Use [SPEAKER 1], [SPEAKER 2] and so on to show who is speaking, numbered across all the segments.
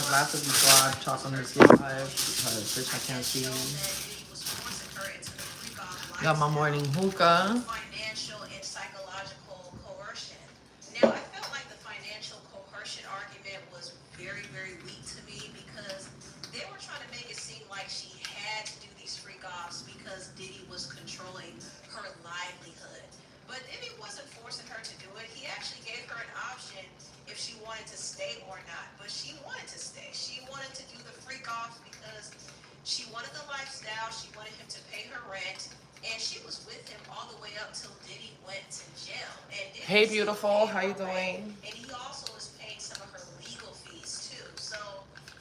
[SPEAKER 1] glasses before I talk on this live because bitch I can't see. Got my morning hookah. Financial and psychological coercion. Now I felt like the financial coercion argument was very, very weak to me because they were trying to make it seem like she had to do these freak offs because Diddy was controlling her livelihood. But Diddy wasn't forcing her to do it. He actually gave her an option if she wanted to stay or not. But she wanted to stay. She wanted to do the freak offs because she wanted the lifestyle. She wanted him to pay her rent. And she was with him all the way up till Diddy went to jail. And Diddy hey, beautiful. How you doing? And he also was paying some of her legal fees, too. So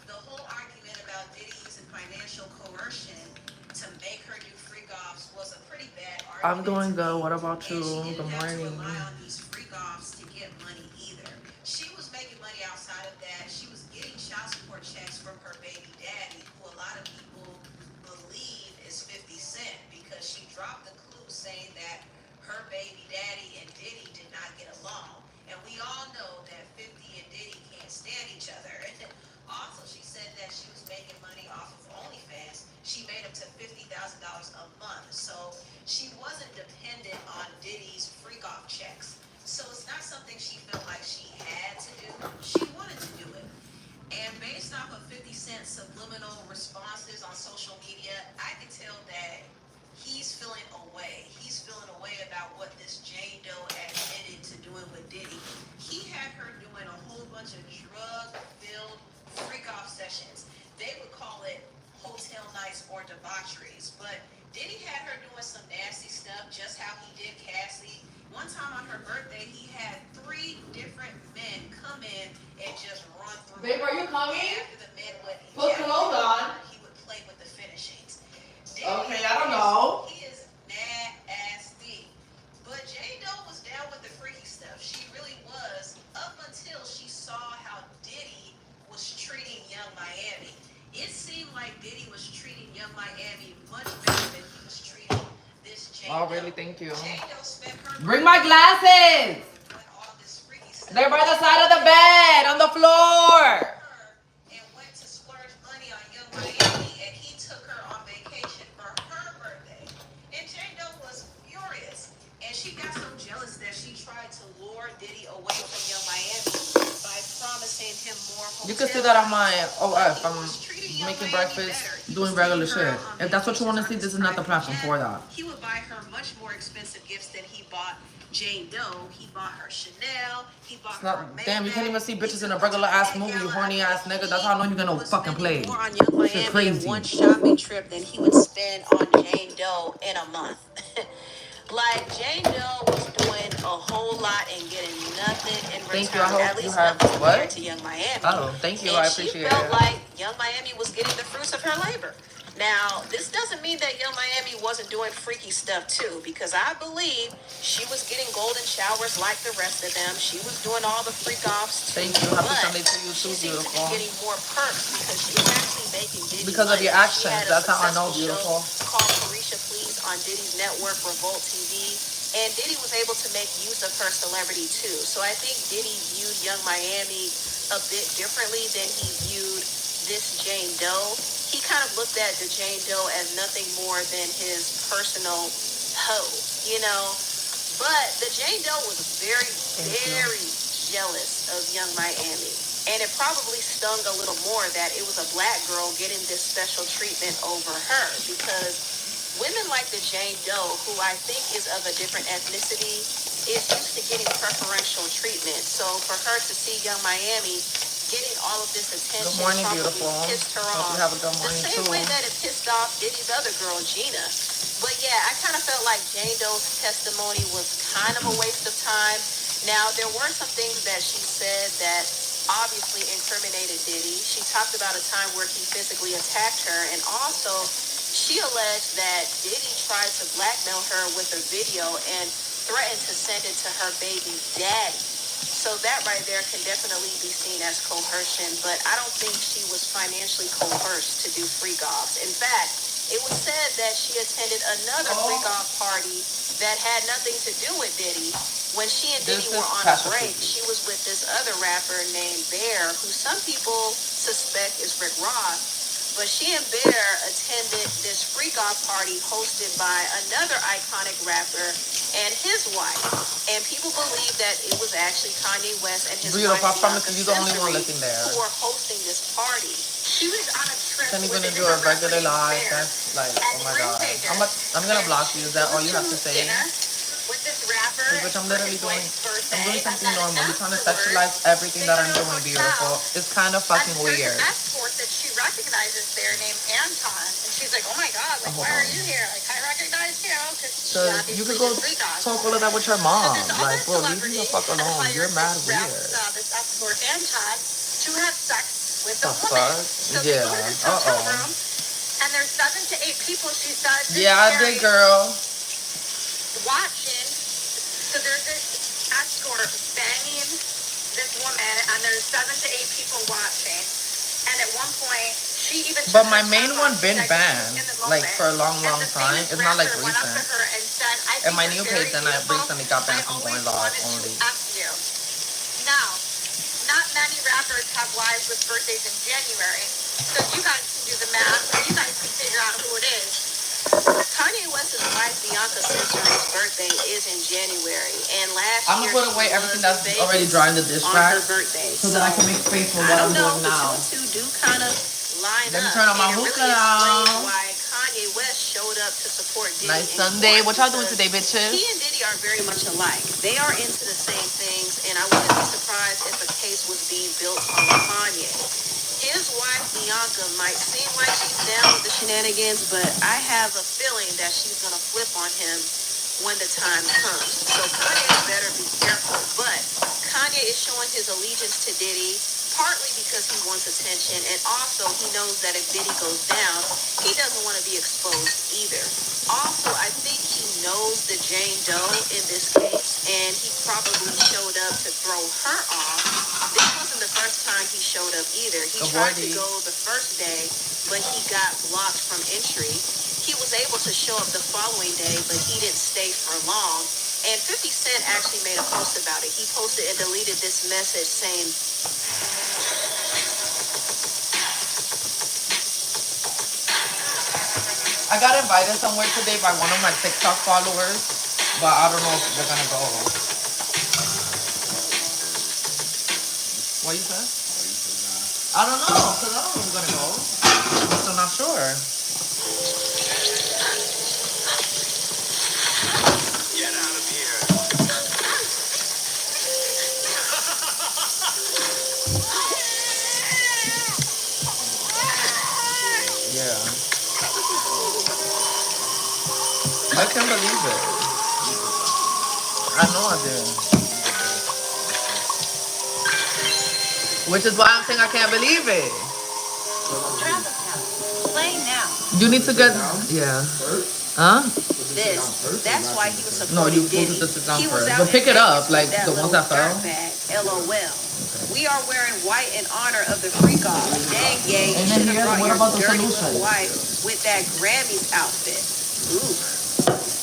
[SPEAKER 1] the whole argument about Diddy using financial coercion to make her do freak offs was a pretty bad argument. I'm doing good. What about you? Good morning. Rely on these freak offs to get money either. She was making money outside of that. She was getting child support checks from her baby daddy, who a lot of people believe is 50 Cent, because she dropped the clue saying that her baby daddy and Diddy did not get along. And we all know that 50 and Diddy can't stand each other. Also, she said that she was making money off of OnlyFans. She made up to $50,000 a month. So she wasn't dependent on Diddy's freak-off checks. So it's not something she felt like she had to do. She wanted to do it. And based off of 50 Cent's subliminal responses on social media, I could tell that he's feeling away. He's feeling away about what this Jane Doe admitted to doing with Diddy. He had her doing a whole bunch of drug-filled freak-off sessions. They would call it hotel nights or debaucheries. But Diddy had her doing some nasty stuff, just how he did Cassie. One time on her birthday, he had 3 different men come in and just run through. Babe, are you coming? After the men would put clothes on, he would play with the finishings. Diddy, okay, I don't know. He is nasty. But Jane Doe was down with the freaky stuff. She really was, up until she saw how Diddy was treating Young Miami. It seemed like Diddy was treating Young Miami much better than he was treating this Jane Doe. Oh, really? Thank you. Jane Doe spent her bring my glasses. They're by the side of the bed, on the floor. And went to splurge money on Young Miami, and he took her on vacation for her birthday. And Jane Doe was furious. And she got so jealous that she tried to lure Diddy away from Young Miami by promising him more hotel. You can see that on my OF. I'm making breakfast, doing regular shit. If that's what you want to see, this is not the platform for that. He would buy her much more expensive gifts than he bought Jane Doe. He bought her Chanel. He bought her Maybach. Damn, you can't even see bitches in a regular ass movie, you horny ass nigga. That's how I know you're gonna fucking play. More on Young Miami crazy. One shopping trip than he would spend on Jane Doe in a month. Like, Jane Doe was doing a whole lot and getting nothing in return. Thank you. I hope at least you have what? To Young Miami. Oh, thank you. And I appreciate it. She felt like Young Miami was getting the fruits of her labor. Now, this doesn't mean that Young Miami wasn't doing freaky stuff too, because I believe she was getting golden showers like the rest of them. She was doing all the freak offs too. Thank you. Happy Sunday to you too, beautiful. She getting more perks because she was actually making Diddy because money. Of your actions. That's how I know, beautiful. Called Carisha Please on Diddy's network, Revolt TV. And Diddy was able to make use of her celebrity too. So I think Diddy viewed Young Miami a bit differently than he viewed this Jane Doe. He kind of looked at the Jane Doe as nothing more than his personal hoe, you know. But the Jane Doe was very, very jealous of Young Miami. And it probably stung a little more that it was a black girl getting this special treatment over her, because women like the Jane Doe, who I think is of a different ethnicity, is used to getting preferential treatment. So for her to see Young Miami getting all of this attention, good morning, beautiful. Pissed her off. You have a good morning, the same way that it pissed off Diddy's other girl, Gina. But yeah, I kind of felt like Jane Doe's testimony was kind of a waste of time. Now, there were some things that she said that obviously incriminated Diddy. She talked about a time where he physically attacked her, and also she alleged that Diddy tried to blackmail her with a video and threatened to send it to her baby daddy. So that right there can definitely be seen as coercion, but I don't think she was financially coerced to do freak-offs. In fact, it was said that she attended another freak-off party that had nothing to do with Diddy, when she and Diddy were on a break, she was with this other rapper named Bear, who some people suspect is Rick Ross. But she and Bear attended this freak-off party hosted by another iconic rapper and his wife. And people believe that it was actually Kanye West and his wife, Bianca Cesare, who were hosting this party. She was on a trip. Can you gonna do a regular live? That's like, oh my god. I'm gonna block you. Is that all you have to say? With this rapper, which I'm literally doing. I'm doing something normal. You're trying to sexualize everything that I'm doing, beautiful. It's kind of fucking weird. Escort that she recognizes there named Anton, and she's like, "Oh my god, like why are you here? Like I recognize you because you could go talk all of that with your mom. Like, bro, leave me the fuck alone. You're mad weird." This escort Anton to have sex with a woman. So they go to this hotel room, and there's 7 to 8 people. She says, "Yeah, I did, girl." Watching, so there's this escort banging this woman, and there's 7 to 8 people watching. And at one point, she even. But my main one been banned like for a long time. It's not like recent. And, said, and my new page, and I recently got banned from going live only. Now, not many rappers have wives with birthdays in January, so you guys can do the math, or you guys can figure out who it is. Kanye West's wife, Bianca Cesare's birthday is in January, and last year I'm gonna put away everything that's already dry in the dish rack so that I can make space for what I'm doing now. The two do kind of line up. Let me turn on my hookah now. Why Kanye West showed up to support Diddy. Nice Sunday. What y'all doing today, bitches? He and Diddy are very much alike. They are into the same things, and I wouldn't be surprised if a case was being built on Kanye. His wife, Bianca, might seem like she's down with the shenanigans, but I have a feeling that she's going to flip on him when the time comes. So Kanye better be careful. But Kanye is showing his allegiance to Diddy, partly because he wants attention, and also he knows that if Diddy goes down, he doesn't want to be exposed either. Also, I think he knows the Jane Doe in this case, and he probably showed up to throw her off. This wasn't the first time he showed up either. He tried to go the first day, but he got blocked from entry. He was able to show up the following day, but he didn't stay for long. And 50 Cent actually made a post about it. He posted and deleted this message saying, I got invited somewhere today by one of my TikTok followers, but I don't know if we're gonna go. What you said? I don't know, because I don't know if we're gonna go. I'm still not sure. Get out of here. Yeah. I can't believe it. I know I did. Which is why I'm saying I can't believe it. Play now. You need to get. Yeah. Huh? That's why he was supporting. No, you posted the sit down first. But pick it up, like the ones that fell. LOL. We are wearing white in honor of the freak off. Dang, yay. You should have brought your dirty little wife with that Grammys outfit. Ooh.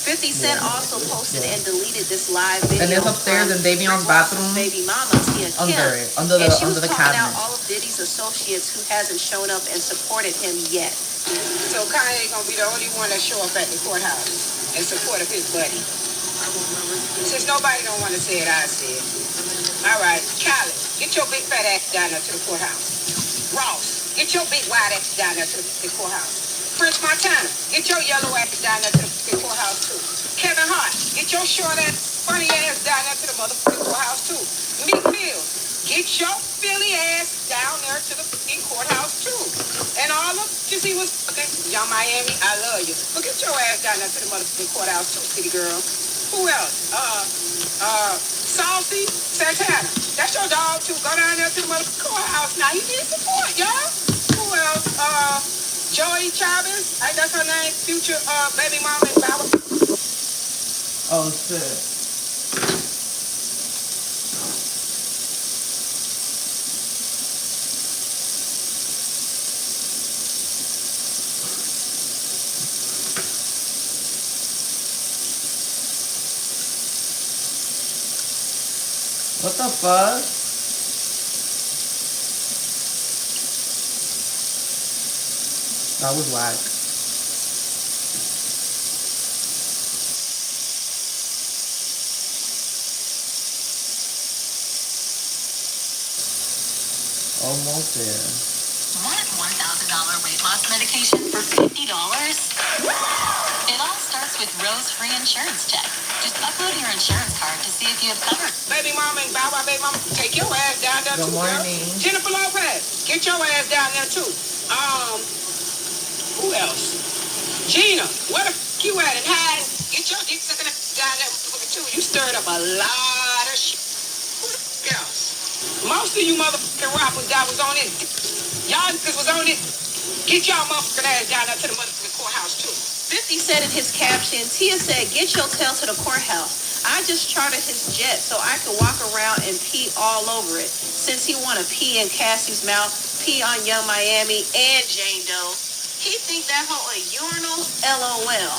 [SPEAKER 1] 50 Cent also posted and deleted this live video. And it's upstairs in Davion's bathroom. Baby mama, Tia Kim. Under the cabinet. Out all of Diddy's associates who hasn't shown up and supported him yet. So Kanye gonna be the only one that show up at the courthouse in support of his buddy. Since nobody don't want to say it, I say it. All right, Khaled, get your big fat ass down there to the courthouse. Ross, get your big wide ass down there to the courthouse. Prince Montana, get your yellow ass down there to the courthouse too. Kevin Hart, get your short ass, funny ass down there to the motherfucking courthouse too. Meek Mill, get your Philly ass down there to the fucking courthouse too. And all of you see what's fucking Young Miami, I love you. But get your ass down there to the motherfucking courthouse too, city girl. Who else? Saucy Santana. That's your dog too. Go down there to the motherfucking courthouse. Now he needs support, y'all. Who else? Joey Chavez, that's her name, future baby mama and Baba. Oh shit.
[SPEAKER 2] What the fuck? That was whack. Almost there.
[SPEAKER 3] Want $1,000 weight loss medication for $50? It all starts with Rose-Free Insurance Check. Just upload your insurance card to see if you have coverage.
[SPEAKER 4] Baby mama and Bow Wow baby mama, take your ass down there
[SPEAKER 2] Good
[SPEAKER 4] too, girl.
[SPEAKER 2] morning.
[SPEAKER 4] Jennifer Lopez, get your ass down there too. Who else? Gina, where the f you at? And hide. Get your dick sucking down there too. You stirred up a lot of shit. Who the f else? Most of you motherfucking rappers that was on it, y'all niggas was on it. Get y'all motherfucking ass down there to the motherfucking courthouse too.
[SPEAKER 1] 50 said in his caption, Tia said, get your tail to the courthouse. I just chartered his jet so I can walk around and pee all over it. Since he want to pee in Cassie's mouth, pee on Young Miami and Jane Doe. He think that hoe a urinal? LOL.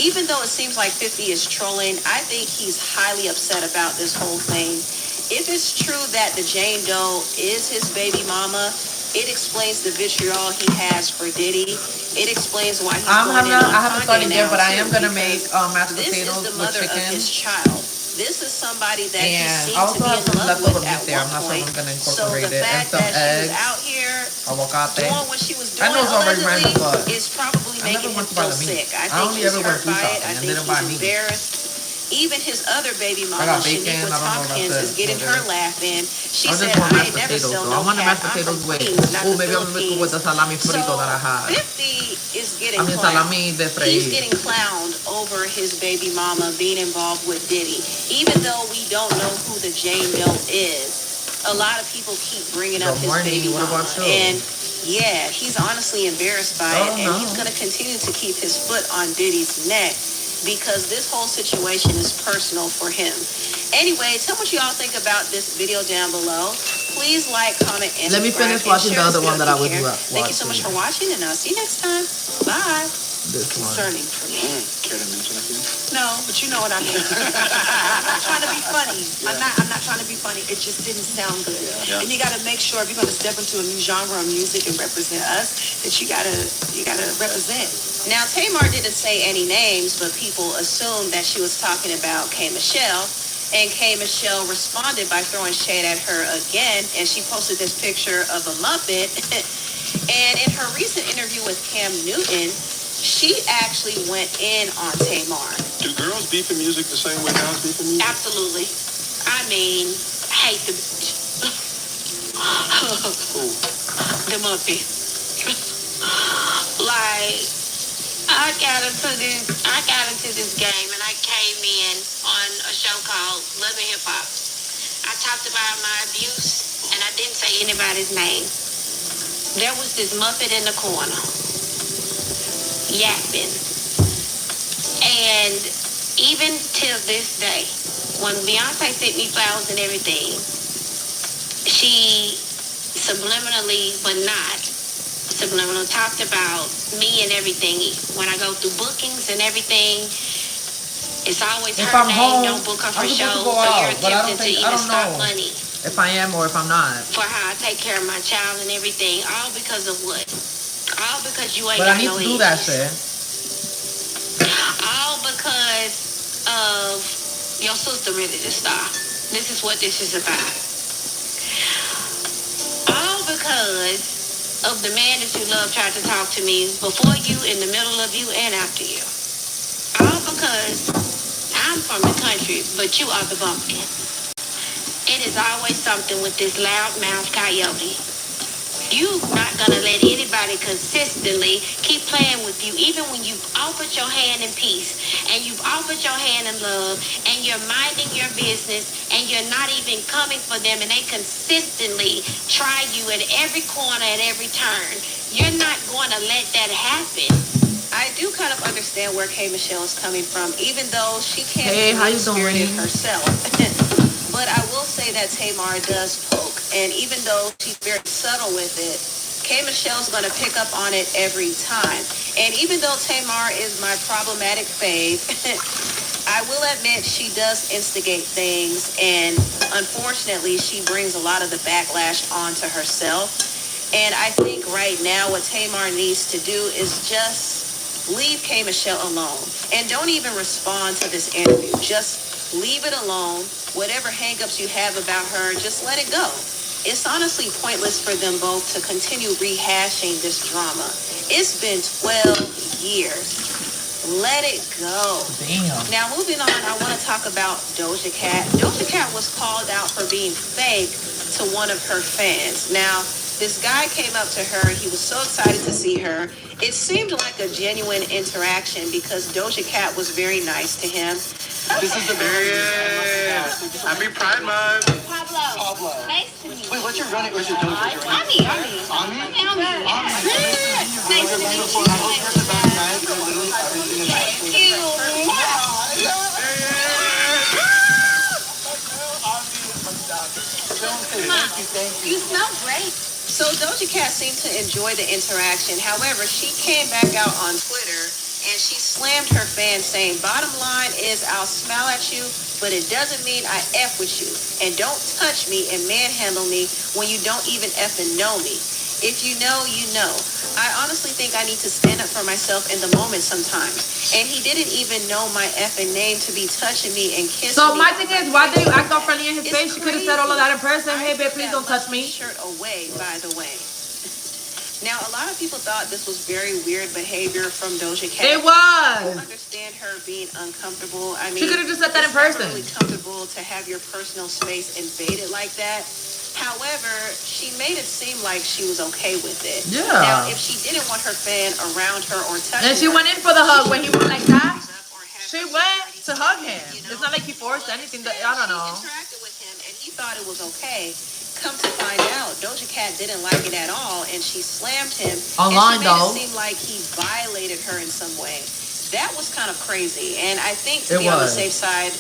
[SPEAKER 1] Even though it seems like 50 is trolling, I think he's highly upset about this whole thing. If it's true that the Jane Doe is his baby mama, it explains the vitriol he has for Diddy. It explains why he's going in on
[SPEAKER 2] I haven't started
[SPEAKER 1] Kanye
[SPEAKER 2] yet,
[SPEAKER 1] now,
[SPEAKER 2] but I am
[SPEAKER 1] too,
[SPEAKER 2] gonna make mashed
[SPEAKER 1] this is
[SPEAKER 2] potatoes
[SPEAKER 1] the
[SPEAKER 2] with
[SPEAKER 1] mother of
[SPEAKER 2] chicken.
[SPEAKER 1] his child. This is somebody that he
[SPEAKER 2] And
[SPEAKER 1] seemed
[SPEAKER 2] I also
[SPEAKER 1] to be
[SPEAKER 2] have
[SPEAKER 1] in
[SPEAKER 2] some
[SPEAKER 1] love
[SPEAKER 2] leftover
[SPEAKER 1] with
[SPEAKER 2] meat
[SPEAKER 1] at
[SPEAKER 2] there. I'm
[SPEAKER 1] one
[SPEAKER 2] not sure if
[SPEAKER 1] point.
[SPEAKER 2] I'm gonna
[SPEAKER 1] So
[SPEAKER 2] incorporate
[SPEAKER 1] the
[SPEAKER 2] it. And
[SPEAKER 1] fact
[SPEAKER 2] some
[SPEAKER 1] that she was
[SPEAKER 2] eggs,
[SPEAKER 1] out here
[SPEAKER 2] aguacate.
[SPEAKER 1] doing what she was
[SPEAKER 2] I
[SPEAKER 1] doing
[SPEAKER 2] know it's already random, but
[SPEAKER 1] allegedly is probably
[SPEAKER 2] I never
[SPEAKER 1] making him
[SPEAKER 2] went to buy
[SPEAKER 1] feel
[SPEAKER 2] the meat.
[SPEAKER 1] sick. I
[SPEAKER 2] I
[SPEAKER 1] think
[SPEAKER 2] only
[SPEAKER 1] he's
[SPEAKER 2] ever went
[SPEAKER 1] hurt
[SPEAKER 2] food
[SPEAKER 1] by it.
[SPEAKER 2] shopping
[SPEAKER 1] I
[SPEAKER 2] and
[SPEAKER 1] think
[SPEAKER 2] didn't buy
[SPEAKER 1] he's
[SPEAKER 2] meat.
[SPEAKER 1] embarrassed. Even his other baby
[SPEAKER 2] I
[SPEAKER 1] mama,
[SPEAKER 2] got bacon.
[SPEAKER 1] Shaniqua
[SPEAKER 2] I don't know about
[SPEAKER 1] Tompkins,
[SPEAKER 2] that.
[SPEAKER 1] is getting her laugh in. She
[SPEAKER 2] I
[SPEAKER 1] said,
[SPEAKER 2] just want
[SPEAKER 1] I
[SPEAKER 2] mashed
[SPEAKER 1] ain't never
[SPEAKER 2] potatoes,
[SPEAKER 1] sell
[SPEAKER 2] so I
[SPEAKER 1] no
[SPEAKER 2] want the
[SPEAKER 1] cat.
[SPEAKER 2] mashed
[SPEAKER 1] I'm
[SPEAKER 2] potatoes
[SPEAKER 1] from
[SPEAKER 2] with.
[SPEAKER 1] Queens, not
[SPEAKER 2] Oh,
[SPEAKER 1] the
[SPEAKER 2] maybe I'm gonna make it with the
[SPEAKER 1] Philippines.
[SPEAKER 2] salami frito that I had.
[SPEAKER 1] 50 is getting
[SPEAKER 2] I mean,
[SPEAKER 1] clowned.
[SPEAKER 2] salami de
[SPEAKER 1] He's
[SPEAKER 2] freír.
[SPEAKER 1] getting clowned over his baby mama being involved with Diddy. Even though we don't know who the Jane Doe is, a lot of people keep bringing up
[SPEAKER 2] Good
[SPEAKER 1] his baby
[SPEAKER 2] morning. What
[SPEAKER 1] mama.
[SPEAKER 2] about you?
[SPEAKER 1] And yeah, he's honestly embarrassed by it, and he's going to continue to keep his foot on Diddy's neck because this whole situation is personal for him. Anyway, tell what you all think about this video down below. Please like, comment, and
[SPEAKER 2] Let me
[SPEAKER 1] subscribe,
[SPEAKER 2] finish watching
[SPEAKER 1] and
[SPEAKER 2] the
[SPEAKER 1] share
[SPEAKER 2] other
[SPEAKER 1] this
[SPEAKER 2] one that I
[SPEAKER 1] video
[SPEAKER 2] was
[SPEAKER 1] if you care.
[SPEAKER 2] watching.
[SPEAKER 1] Thank you so much for watching, and I'll see you next time. Bye.
[SPEAKER 2] This one.
[SPEAKER 1] Concerning for me.
[SPEAKER 4] Care to mention it?
[SPEAKER 1] No, but you know what I mean. I'm not trying to be funny. I'm not trying to be funny. It just didn't sound good.
[SPEAKER 4] Yeah.
[SPEAKER 1] And you got to make sure if you're going to step into a new genre of music and represent us, that you got to represent. Now, Tamar didn't say any names, but people assumed that she was talking about K. Michelle. And K. Michelle responded by throwing shade at her again, and she posted this picture of a Muppet. And in her recent interview with Cam Newton, she actually went in on Tamar.
[SPEAKER 5] Do girls beef in music the same way guys beef in music?
[SPEAKER 1] Absolutely. I mean, hate the bitch. The Muppet. Like, I got into this game and I came in on a show called Love and Hip Hop. I talked about my abuse and I didn't say anybody's name. There was this Muppet in the corner, yapping. And even till this day, when Beyonce sent me flowers and everything, she subliminally, but not subliminal, talked about me and everything. When I go through bookings and everything, it's always
[SPEAKER 2] If
[SPEAKER 1] her
[SPEAKER 2] I'm
[SPEAKER 1] name,
[SPEAKER 2] home,
[SPEAKER 1] don't book her for
[SPEAKER 2] I'm
[SPEAKER 1] shows,
[SPEAKER 2] supposed to go
[SPEAKER 1] so you're
[SPEAKER 2] out, but I don't
[SPEAKER 1] attempting to
[SPEAKER 2] think, I
[SPEAKER 1] even
[SPEAKER 2] don't
[SPEAKER 1] stop
[SPEAKER 2] know
[SPEAKER 1] money
[SPEAKER 2] if I am or if I'm not.
[SPEAKER 1] for how I take care of my child and everything, all because of what? All because you ain't
[SPEAKER 2] But I
[SPEAKER 1] got
[SPEAKER 2] need
[SPEAKER 1] no
[SPEAKER 2] to do that
[SPEAKER 1] issues.
[SPEAKER 2] shit.
[SPEAKER 1] All because of your sister ready to stop. This is what this is about. All because of the man that you love tried to talk to me before you, in the middle of you, and after you. All because I'm from the country, but you are the bumpkin. It is always something with this loudmouth coyote. You're not gonna let anybody consistently keep playing with you, even when you've offered your hand in peace and you've offered your hand in love and you're minding your business and you're not even coming for them, and they consistently try you at every corner, at every turn. You're not going to let that happen. I do kind of understand where K. Michelle is coming from, even though she can't
[SPEAKER 2] Hey,
[SPEAKER 1] be
[SPEAKER 2] how you
[SPEAKER 1] mean-spirited
[SPEAKER 2] doing?
[SPEAKER 1] herself. But I will say that Tamar does poke, and even though she's very subtle with it, K. Michelle's going to pick up on it every time. And even though Tamar is my problematic fave, I will admit she does instigate things, and unfortunately, she brings a lot of the backlash onto herself. And I think right now what Tamar needs to do is just leave K Michelle alone and don't even respond to this interview. Just leave it alone. Whatever hangups you have about her, just let it go. It's honestly pointless for them both to continue rehashing this drama. It's been 12 years. Let it go.
[SPEAKER 2] Damn.
[SPEAKER 1] Now, moving on, I want to talk about Doja Cat. Doja Cat was called out for being fake to one of her fans. Now, this guy came up to her. He was so excited to see her. It seemed like a genuine interaction because Doja Cat was very nice to him.
[SPEAKER 5] This is the very Happy Pride Month.
[SPEAKER 6] Pablo. Nice to meet you.
[SPEAKER 5] Wait, what's your running? What's your Doja?
[SPEAKER 6] Ami. Nice to meet you. Thank you. You smell great.
[SPEAKER 1] So Doja Cat seemed to enjoy the interaction. However, she came back out on Twitter and she slammed her fans saying, bottom line is I'll smile at you, but it doesn't mean I F with you. And don't touch me and manhandle me when you don't even effing know me. If you know, you know. I honestly think I need to stand up for myself in the moment sometimes. And he didn't even know my effing name to be touching me and kissing
[SPEAKER 2] So
[SPEAKER 1] me.
[SPEAKER 2] my thing is, why did you act all friendly in his
[SPEAKER 1] It's
[SPEAKER 2] face? She could have said all of that in person. Hey, babe, please don't touch me.
[SPEAKER 1] Shirt away, by the way. Now, a lot of people thought this was very weird behavior from Doja Cat.
[SPEAKER 2] It
[SPEAKER 1] I
[SPEAKER 2] was.
[SPEAKER 1] understand her being uncomfortable. I mean,
[SPEAKER 2] She could have just said that in
[SPEAKER 1] it's never
[SPEAKER 2] person.
[SPEAKER 1] really comfortable to have your personal space invaded like that. However, she made it seem like she was okay with it.
[SPEAKER 2] Yeah.
[SPEAKER 1] Now, if she didn't want her fan around her or touching
[SPEAKER 2] And she
[SPEAKER 1] her,
[SPEAKER 2] went in for the hug when he went like that.
[SPEAKER 1] or have
[SPEAKER 2] She
[SPEAKER 1] her
[SPEAKER 2] went to
[SPEAKER 1] somebody
[SPEAKER 2] hug
[SPEAKER 1] touch
[SPEAKER 2] him.
[SPEAKER 1] you know?
[SPEAKER 2] It's not like he forced anything. That I don't know.
[SPEAKER 1] She interacted with him, and he thought it was okay. Come to find out, Doja Cat didn't like it at all, and she slammed him.
[SPEAKER 2] Online,
[SPEAKER 1] and she made
[SPEAKER 2] though.
[SPEAKER 1] it seem like he violated her in some way. That was kind of crazy, and I think
[SPEAKER 2] It
[SPEAKER 1] to be on the
[SPEAKER 2] was.
[SPEAKER 1] safe side,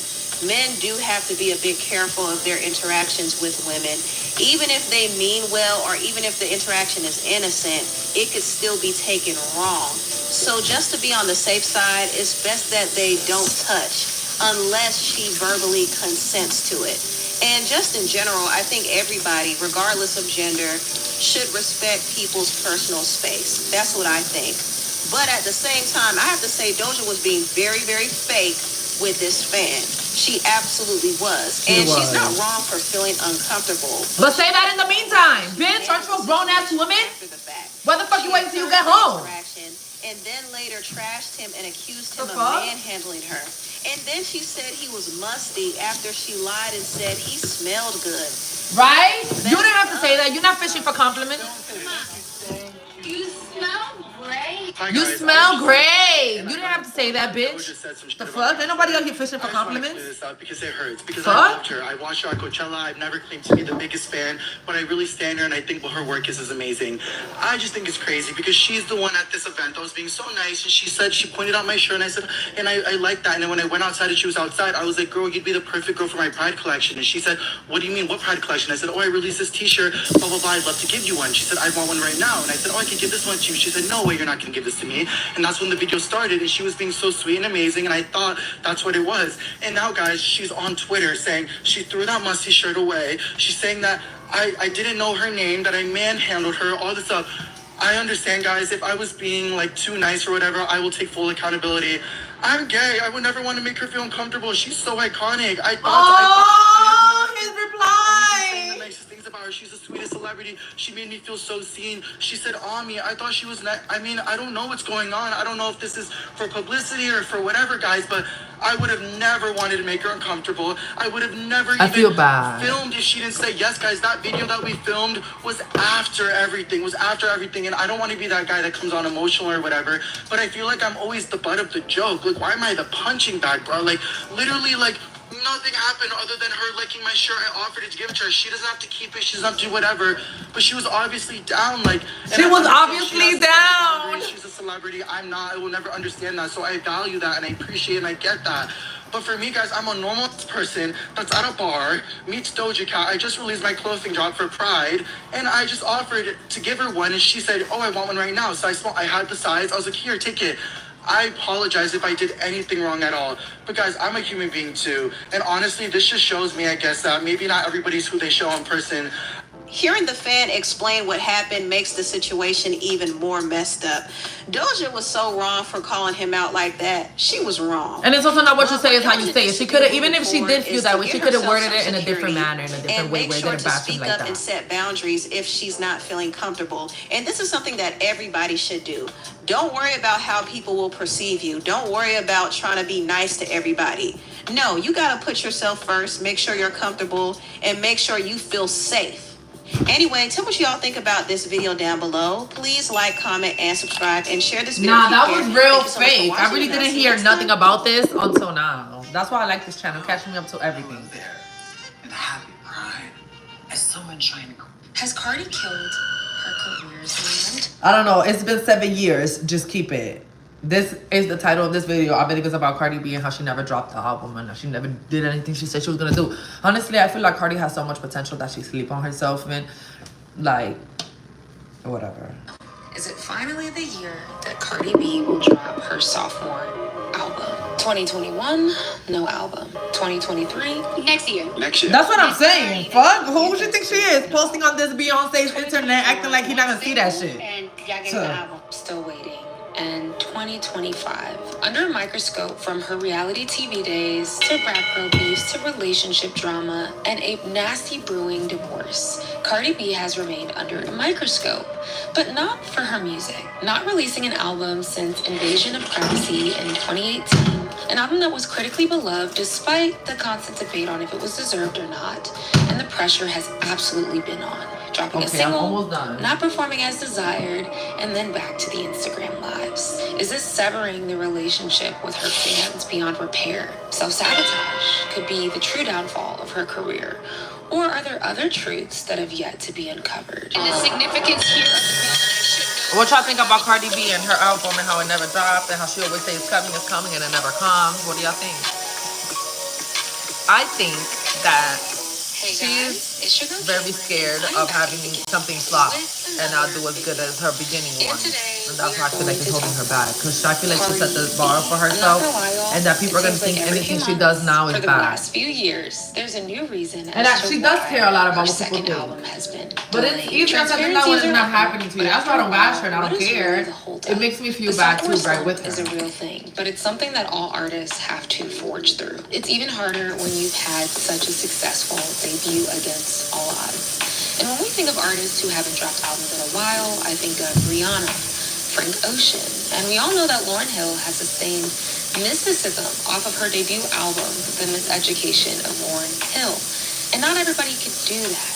[SPEAKER 1] men do have to be a bit careful of their interactions with women. Even if they mean well, or even if the interaction is innocent, it could still be taken wrong. So just to be on the safe side, it's best that they don't touch unless she verbally consents to it. And just in general, I think everybody, regardless of gender, should respect people's personal space. That's what I think. But at the same time, I have to say Doja was being very, very fake with this fan. She absolutely was.
[SPEAKER 2] She
[SPEAKER 1] And
[SPEAKER 2] was.
[SPEAKER 1] she's not wrong for feeling uncomfortable.
[SPEAKER 2] But say that in the meantime. Bitch, aren't you a grown-ass woman?
[SPEAKER 1] After the fact.
[SPEAKER 2] Why the fuck you
[SPEAKER 1] She
[SPEAKER 2] waiting till you get
[SPEAKER 1] encouraged the
[SPEAKER 2] home?
[SPEAKER 1] interaction And then later trashed him and accused him
[SPEAKER 2] The
[SPEAKER 1] of
[SPEAKER 2] fuck?
[SPEAKER 1] manhandling her. And then she said he was musty after she lied and said he smelled good.
[SPEAKER 2] Right? You didn't have to say that. You're not fishing for compliments.
[SPEAKER 6] You smell great.
[SPEAKER 5] Hi,
[SPEAKER 2] You
[SPEAKER 5] guys.
[SPEAKER 2] smell
[SPEAKER 5] I just
[SPEAKER 2] great.
[SPEAKER 5] wanna-
[SPEAKER 2] You didn't have to say that,
[SPEAKER 5] Doja
[SPEAKER 2] bitch.
[SPEAKER 5] said some shit
[SPEAKER 2] The
[SPEAKER 5] about
[SPEAKER 2] fuck?
[SPEAKER 5] me.
[SPEAKER 2] Ain't nobody out here fishing for
[SPEAKER 5] I just wanna
[SPEAKER 2] compliments.
[SPEAKER 5] clear this up because it hurts. Because
[SPEAKER 2] Fuck?
[SPEAKER 5] I loved her. I watched her at Coachella. I've never claimed to be the biggest fan, but I really stand her, and I think what her work is amazing. I just think it's crazy because she's the one at this event that was being so nice, and she said she pointed out my shirt, and I said, and I like that. And then when I went outside and she was outside, I was like, girl, you'd be the perfect girl for my Pride collection. And she said, what do you mean? What Pride collection? I said, oh, I released this T-shirt. Blah blah blah. I'd love to give you one. She said, I want one right now. And I said, oh, I can give this one to you. She said, no way, you're not gonna give this to me. And that's when the video started, and she was being so sweet and amazing, and I thought that's what it was. And now, guys, she's on Twitter saying she threw that musty shirt away. She's saying that I didn't know her name, that I manhandled her, all this stuff. I understand, guys, if I was being like too nice or whatever, I will take full accountability. I'm gay. I would never want to make her feel uncomfortable. She's so iconic. I
[SPEAKER 2] Oh, his
[SPEAKER 5] saying the
[SPEAKER 2] reply.
[SPEAKER 5] nicest things about her. She's the sweetest celebrity. She made me feel so seen. She said, Ami, I thought she was I mean, I don't know what's going on. I don't know if this is for publicity or for whatever, guys, but I would have never wanted to make her uncomfortable. I would have never
[SPEAKER 2] I
[SPEAKER 5] even
[SPEAKER 2] feel bad.
[SPEAKER 5] filmed if she didn't say yes, guys. That video that we filmed was after everything, and I don't want to be that guy that comes on emotional or whatever, but I feel like I'm always the butt of the joke. Like, why am I the punching bag, bro? Like, literally, like, nothing happened other than her liking my shirt. I offered it to give it to her. She doesn't have to keep it. She doesn't have to do whatever. But she was obviously down. Like, and
[SPEAKER 2] She
[SPEAKER 5] I
[SPEAKER 2] was
[SPEAKER 5] understand
[SPEAKER 2] obviously
[SPEAKER 5] she has
[SPEAKER 2] down.
[SPEAKER 5] boundaries. She's a celebrity. I'm not. I will never understand that. So I value that and I appreciate and I get that. But for me, guys, I'm a normal person that's at a bar, meets Doja Cat. I just released my clothing drop for Pride, and I just offered to give her one, and she said, oh, I want one right now. So I had the size. I was like, here, take it. I apologize if I did anything wrong at all. But guys, I'm a human being too. And honestly, this just shows me, I guess, that maybe not everybody's who they show in person.
[SPEAKER 1] Hearing the fan explain what happened makes the situation even more messed up. Doja was so wrong for calling him out like that. She was wrong.
[SPEAKER 2] And it's also not what you say, it's how you say it. She could have, even if she did feel that way, she could have worded it in a different manner, in a different way, where it didn't bash him like that.
[SPEAKER 1] And set boundaries if she's not feeling comfortable. And this is something that everybody should do. Don't worry about how people will perceive you. Don't worry about trying to be nice to everybody. No, you got to put yourself first, make sure you're comfortable, and make sure you feel safe. Anyway, tell what y'all think about this video down below. Please like, comment, and subscribe, and share this video.
[SPEAKER 2] Nah, that was real fake. I really didn't hear nothing about this until now. That's why I like this channel, catching me up to everything.
[SPEAKER 7] And happy pride. As someone trying to... Has Cardi killed her career's land?
[SPEAKER 2] I don't know. It's been 7 years. Just keep it. This is the title of this video. I bet it was about Cardi B and how she never dropped the album and she never did anything she said she was gonna do. Honestly, I feel like Cardi has so much potential that she sleep on herself, man. Like, whatever.
[SPEAKER 7] Is it finally the year that Cardi B will drop her sophomore album? 2021, no album. 2023,
[SPEAKER 6] Next year.
[SPEAKER 5] Next year.
[SPEAKER 2] That's what I'm saying. Fuck, who she think she is? Posting on this Beyonce's internet, acting like he not gonna see that shit.
[SPEAKER 6] And y'all get the album.
[SPEAKER 7] still waiting. And 2025. Under a microscope, from her reality TV days to rap girl beefs to relationship drama and a nasty brewing divorce, Cardi B has remained under a microscope, but not for her music. Not releasing an album since Invasion of Privacy in 2018, an album that was critically beloved despite the constant debate on if it was deserved or not, and the pressure has absolutely been on. Dropping a single, not performing as desired, and then back to the Instagram lives. Is this severing the relationship with her fans beyond repair? Self-sabotage could be the true downfall of her career. Or are there other truths that have yet to be uncovered?
[SPEAKER 6] And the significance here.
[SPEAKER 2] What y'all think about Cardi B and her album and how it never dropped and how she always says it's coming and it never comes? What do y'all think? I think that she's very scared of having something flop and not do as good as her beginning one. And that's why I feel like it's holding her back. Because I feel like she set the bar for herself and that people are going to think anything she does now is
[SPEAKER 7] for the
[SPEAKER 2] bad.
[SPEAKER 7] last few years, there's a new reason.
[SPEAKER 2] And that she does care a lot about what people think.
[SPEAKER 7] Album has been
[SPEAKER 2] but it's easier to think that when it's not happening to you. That's why I don't bash her and I don't care. It makes me feel bad too, right with her.
[SPEAKER 7] Is a real thing, but it's something that all artists have to forge through. It's even harder when you've had such a successful debut against all odds. And when we think of artists who haven't dropped albums in a while, I think of Rihanna, Frank Ocean, and we all know that Lauryn Hill has sustained mysticism off of her debut album, The Miseducation of Lauryn Hill. And not everybody could do that.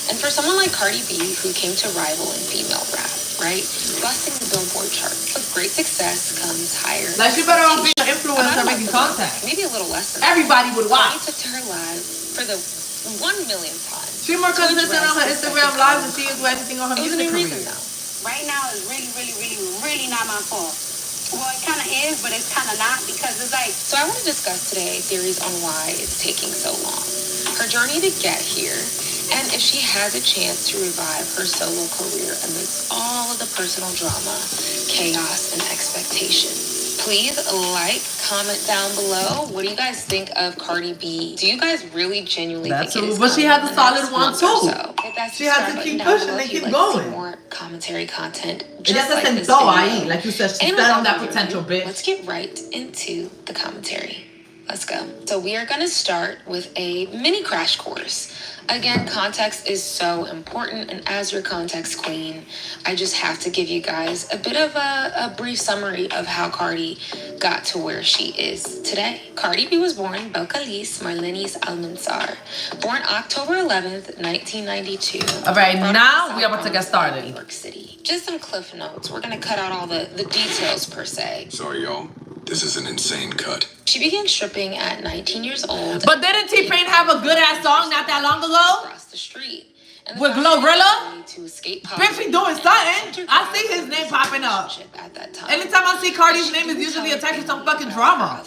[SPEAKER 7] And for someone like Cardi B, who came to rival in female rap, right? Busting the Billboard chart. With great success comes higher.
[SPEAKER 2] Like she better on be an influencer making content.
[SPEAKER 7] Maybe a little less than
[SPEAKER 2] everybody would watch.
[SPEAKER 7] She took to her live for the 1 millionth time.
[SPEAKER 2] She's more consistent on her Instagram live than she is with anything on her music career.
[SPEAKER 6] Right now is really not my fault. Well, it kind of is, but it's kind of not because it's like...
[SPEAKER 7] So I want to discuss today theories on why it's taking so long. Her journey to get here, and if she has a chance to revive her solo career amidst all of the personal drama, chaos, and expectation. Please like, comment down below. What do you guys think of Cardi B? Do you guys really genuinely think it is?
[SPEAKER 2] But she has a solid one too.
[SPEAKER 7] She has to keep pushing and keep going. More commentary content. Just like this video.
[SPEAKER 2] Like you said, she's set on that potential, bitch.
[SPEAKER 7] Let's get right into the commentary. Let's go. So we are going to start with a mini crash course. Again, context is so important, and as your context queen, I just have to give you guys a bit of a brief summary of how Cardi got to where she is today. Cardi B was born Belcalis Marlenis Almanzar, born October 11th, 1992.
[SPEAKER 2] All right, now we're about to get started.
[SPEAKER 7] New York City. Just some cliff notes. We're going to cut out all the details per se.
[SPEAKER 8] Sorry, y'all. This is an insane cut.
[SPEAKER 7] She began stripping at 19 years old.
[SPEAKER 2] But didn't T-Pain have a good-ass song not that long ago?
[SPEAKER 7] Across the street.
[SPEAKER 2] With Glorilla?
[SPEAKER 7] To escape
[SPEAKER 2] Bitch, she doing something. I see his name popping up.
[SPEAKER 7] At that time.
[SPEAKER 2] Anytime I see Cardi's name is usually attached to some fucking drama.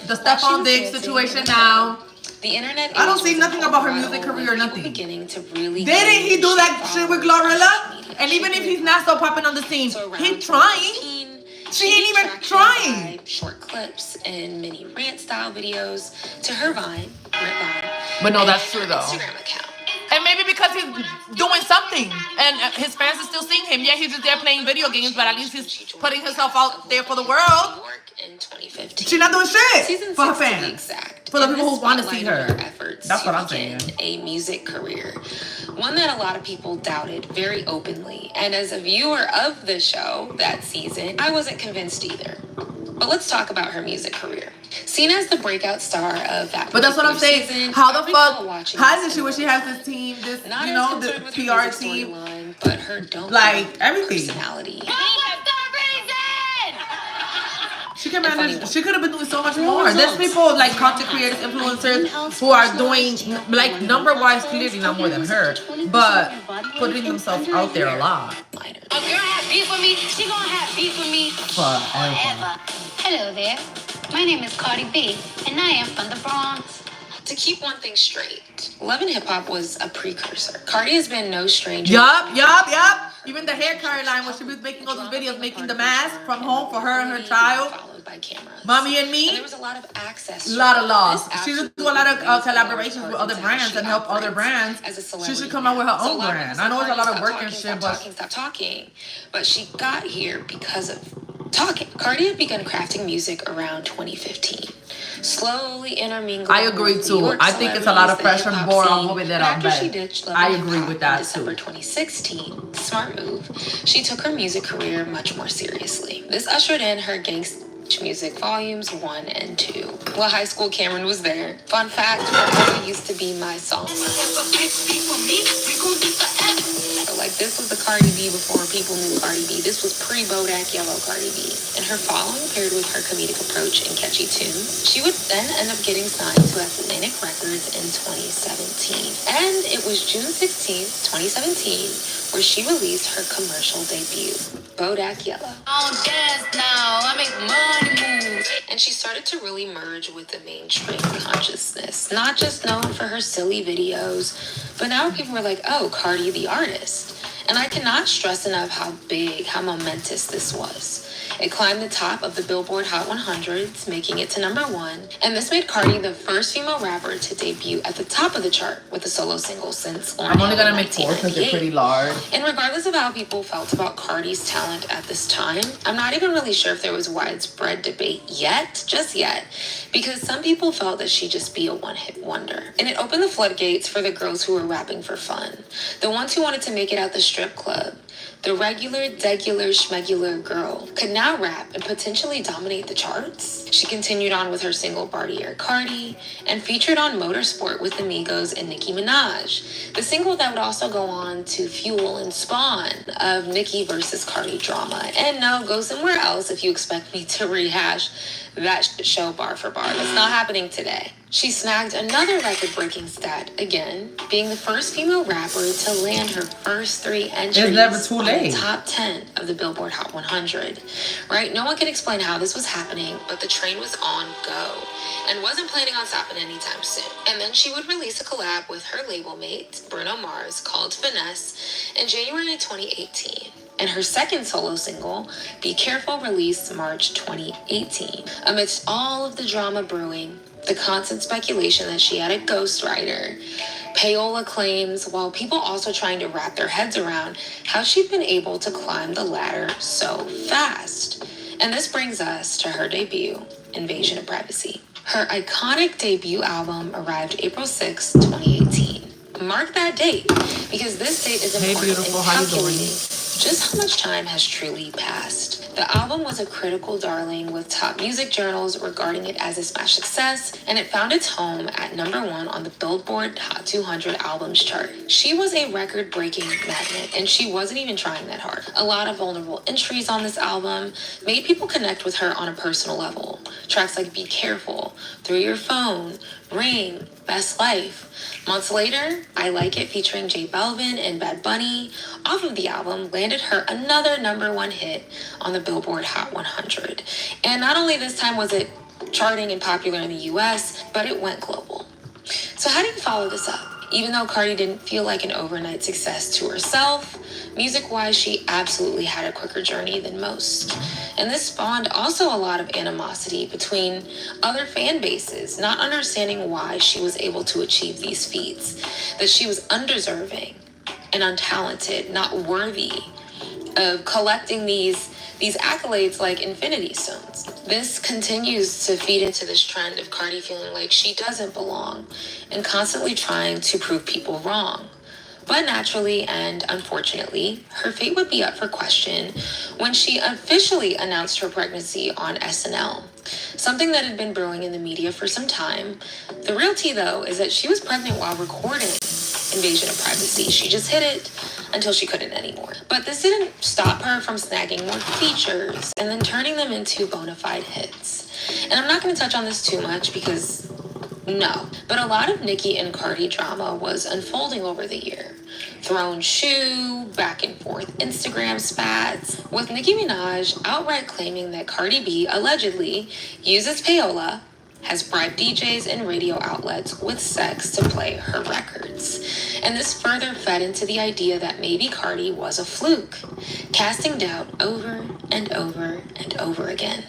[SPEAKER 2] The Stephon Diggs situation now.
[SPEAKER 7] The internet.
[SPEAKER 2] I don't see nothing about her music career or nothing.
[SPEAKER 7] Beginning to really.
[SPEAKER 2] Didn't he do that shit with Glorilla? And even if he's not so popping on the scene, he's trying. She ain't even
[SPEAKER 7] tracked
[SPEAKER 2] trying.
[SPEAKER 7] by short clips and mini rant style videos to her Vine,
[SPEAKER 2] But no,
[SPEAKER 7] and
[SPEAKER 2] that's true
[SPEAKER 7] her
[SPEAKER 2] though.
[SPEAKER 7] Instagram account.
[SPEAKER 2] And maybe because he's doing something and his fans are still seeing him. Yeah, he's just there playing video games, but at least he's putting himself out there for the world.
[SPEAKER 7] In 2015.
[SPEAKER 2] She's not doing shit
[SPEAKER 7] Season
[SPEAKER 2] for her
[SPEAKER 7] 6 to be
[SPEAKER 2] fans.
[SPEAKER 7] exact.
[SPEAKER 2] For the
[SPEAKER 7] In
[SPEAKER 2] people
[SPEAKER 7] the
[SPEAKER 2] who want to see
[SPEAKER 7] spotlight of
[SPEAKER 2] her.
[SPEAKER 7] Efforts
[SPEAKER 2] That's
[SPEAKER 7] to
[SPEAKER 2] what I'm
[SPEAKER 7] begin
[SPEAKER 2] saying.
[SPEAKER 7] a music career, one that a lot of people doubted very openly. And as a viewer of the show that season, I wasn't convinced either. But let's talk about her music career. Seen as the breakout star of that,
[SPEAKER 2] but that's what I'm saying.
[SPEAKER 7] Season,
[SPEAKER 2] how the fuck? How is it
[SPEAKER 7] she
[SPEAKER 2] she has this team, this
[SPEAKER 7] not
[SPEAKER 2] you know,
[SPEAKER 7] as
[SPEAKER 2] the
[SPEAKER 7] concerned with
[SPEAKER 2] PR
[SPEAKER 7] her music
[SPEAKER 2] team,
[SPEAKER 7] storyline, but her don't
[SPEAKER 2] like everything.
[SPEAKER 7] personality.
[SPEAKER 2] She can manage. She could have been doing so much more. There's people like content creators, influencers who are doing like number-wise clearly not more than her, but putting themselves out there a lot.
[SPEAKER 6] A girl have beef with me, she gonna have beef with me
[SPEAKER 2] Forever.
[SPEAKER 6] Hello there. My name is Cardi B, and I am from the Bronx.
[SPEAKER 7] To keep one thing straight, Love and Hip Hop was a precursor. Cardi has been no stranger.
[SPEAKER 2] Yup. Even the hair color line when she was making all these videos, making the mask from home for her and her child.
[SPEAKER 7] Followed by cameras.
[SPEAKER 2] Mommy and Me.
[SPEAKER 7] And there was a lot of access.
[SPEAKER 2] A lot of laws. She should do a lot of collaborations with other brands and help other brands. She should come out with her own brand. I know it's a lot of work and shit, but
[SPEAKER 7] Stop talking. But she got here because of talking. Cardi had begun crafting music around 2015. Slowly intermingling.
[SPEAKER 2] I agree too. I think it's a lot of pressure and bored on moving that on
[SPEAKER 7] After she
[SPEAKER 2] bed.
[SPEAKER 7] ditched Love
[SPEAKER 2] I
[SPEAKER 7] and
[SPEAKER 2] agree
[SPEAKER 7] Hip
[SPEAKER 2] with
[SPEAKER 7] Hop
[SPEAKER 2] that
[SPEAKER 7] in December
[SPEAKER 2] too.
[SPEAKER 7] 2016, smart move. She took her music career much more seriously. This ushered in her gangsta music volumes 1 and 2. While high school Cameron was there. Fun fact, Forever used to be my song. Like, this was the Cardi B before people knew Cardi B. This was pre-Bodak Yellow Cardi B. And her following paired with her comedic approach and catchy tunes. She would then end up getting signed to Atlantic Records in 2017. And it was June 16th, 2017, where she released her commercial debut, Bodak Yellow.
[SPEAKER 6] On dance now, I make money move.
[SPEAKER 7] And she started to really merge with the mainstream consciousness. Not just known for her silly videos, but now people were like, oh, Cardi the artist. And I cannot stress enough how big, how momentous this was. It climbed the top of the Billboard Hot 100s, making it to #1. And this made Cardi the first female rapper to debut at the top of the chart with a solo single since
[SPEAKER 2] I'm only gonna make 4 because they're pretty large.
[SPEAKER 7] And regardless of how people felt about Cardi's talent at this time, I'm not even really sure if there was widespread debate just yet, because some people felt that she'd just be a one-hit wonder. And it opened the floodgates for the girls who were rapping for fun, the ones who wanted to make it out the strip club. The regular, degular, schmegular girl could now rap and potentially dominate the charts. She continued on with her single Bartier Cardi and featured on Motorsport with Amigos and Nicki Minaj, the single that would also go on to fuel and spawn of Nicki versus Cardi drama. And no, go somewhere else if you expect me to rehash that show bar for bar. That's not happening today. She snagged another record-breaking stat again, being the first female rapper to land her first 3 entries
[SPEAKER 2] It's never too
[SPEAKER 7] on
[SPEAKER 2] late.
[SPEAKER 7] the top 10 of the Billboard Hot 100. Right? No one can explain how this was happening, but the train was on go and wasn't planning on stopping anytime soon. And then she would release a collab with her label mate, Bruno Mars, called Finesse in January 2018. And her second solo single, Be Careful, released March 2018. Amidst all of the drama brewing, the constant speculation that she had a ghostwriter, payola claims, while people also trying to wrap their heads around how she'd been able to climb the ladder so fast. And this brings us to her debut, Invasion of Privacy. Her iconic debut album arrived April 6, 2018. Mark that date, because this date is important
[SPEAKER 2] beautiful.
[SPEAKER 7] in
[SPEAKER 2] How you doing?
[SPEAKER 7] calculating just how much time has truly passed. The album was a critical darling with top music journals regarding it as a smash success, and it found its home at #1 on the Billboard Hot 200 Albums chart. She was a record-breaking magnet, and she wasn't even trying that hard. A lot of vulnerable entries on this album made people connect with her on a personal level. Tracks like Be Careful, Through Your Phone, Ring, Best Life. Months later, I Like It featuring J Balvin and Bad Bunny off of the album landed her another #1 hit on the Billboard Hot 100. And not only this time was it charting and popular in the US, but it went global. So how do you follow this up? Even though Cardi didn't feel like an overnight success to herself, music-wise, she absolutely had a quicker journey than most. And this spawned also a lot of animosity between other fan bases, not understanding why she was able to achieve these feats, that she was undeserving and untalented, not worthy of collecting these accolades like Infinity Stones. This continues to feed into this trend of Cardi feeling like she doesn't belong and constantly trying to prove people wrong. But naturally and unfortunately, her fate would be up for question when she officially announced her pregnancy on SNL. Something that had been brewing in the media for some time. The real tea, though, is that she was pregnant while recording Invasion of Privacy. She just hid it until she couldn't anymore. But this didn't stop her from snagging more features and then turning them into bona fide hits. And I'm not going to touch on this too much because no, but a lot of Nicki and Cardi drama was unfolding over the year. Thrown shoe, back and forth Instagram spats, with Nicki Minaj outright claiming that Cardi B allegedly uses payola, has bribed DJs and radio outlets with sex to play her records. And this further fed into the idea that maybe Cardi was a fluke, casting doubt over and over and over again.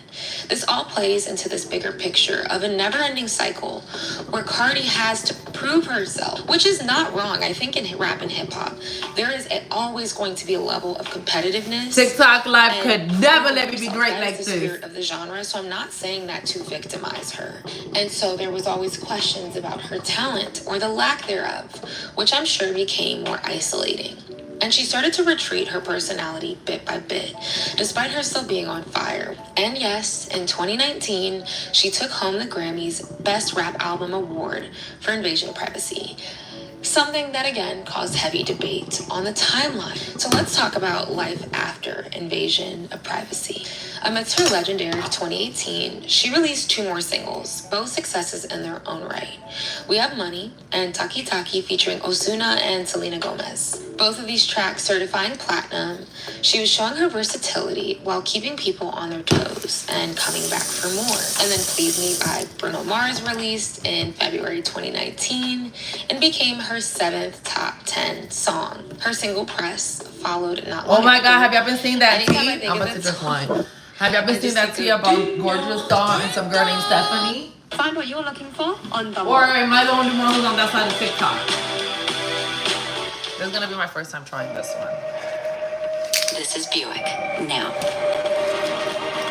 [SPEAKER 7] This all plays into this bigger picture of a never-ending cycle where Cardi has to prove herself, which is not wrong. I think in rap and hip-hop, there is always going to be a level of competitiveness.
[SPEAKER 2] TikTok live could never let me be great like
[SPEAKER 7] the
[SPEAKER 2] this.
[SPEAKER 7] Spirit of the genre, so I'm not saying that to victimize her. And so there was always questions about her talent or the lack thereof, which I'm sure became more isolating. And she started to retreat her personality bit by bit, despite her still being on fire. And yes, in 2019, she took home the Grammy's Best Rap Album Award for Invasion of Privacy. Something that again caused heavy debate on the timeline. So let's talk about life after Invasion of Privacy. Amidst her legendary 2018, she released 2 more singles, both successes in their own right. We Have Money and Taki Taki featuring Ozuna and Selena Gomez. Both of these tracks certifying platinum. She was showing her versatility while keeping people on their toes and coming back for more. And then Please Me by Bruno Mars released in February 2019 and became her 7th top 10 song. Her single Press followed not long
[SPEAKER 2] Oh my
[SPEAKER 7] after.
[SPEAKER 2] God, have y'all been seeing that tea?
[SPEAKER 7] Anytime I think
[SPEAKER 2] I'm
[SPEAKER 7] of
[SPEAKER 2] about to
[SPEAKER 7] this
[SPEAKER 2] just
[SPEAKER 7] song,
[SPEAKER 2] wine. Have y'all been seeing that tea about Gorgeous Doll and some girl named Stephanie?
[SPEAKER 6] Find what you're looking for on the
[SPEAKER 2] Or am I the only one who's on that side of TikTok? This is gonna be my first time trying this one.
[SPEAKER 3] This is Buick. Now.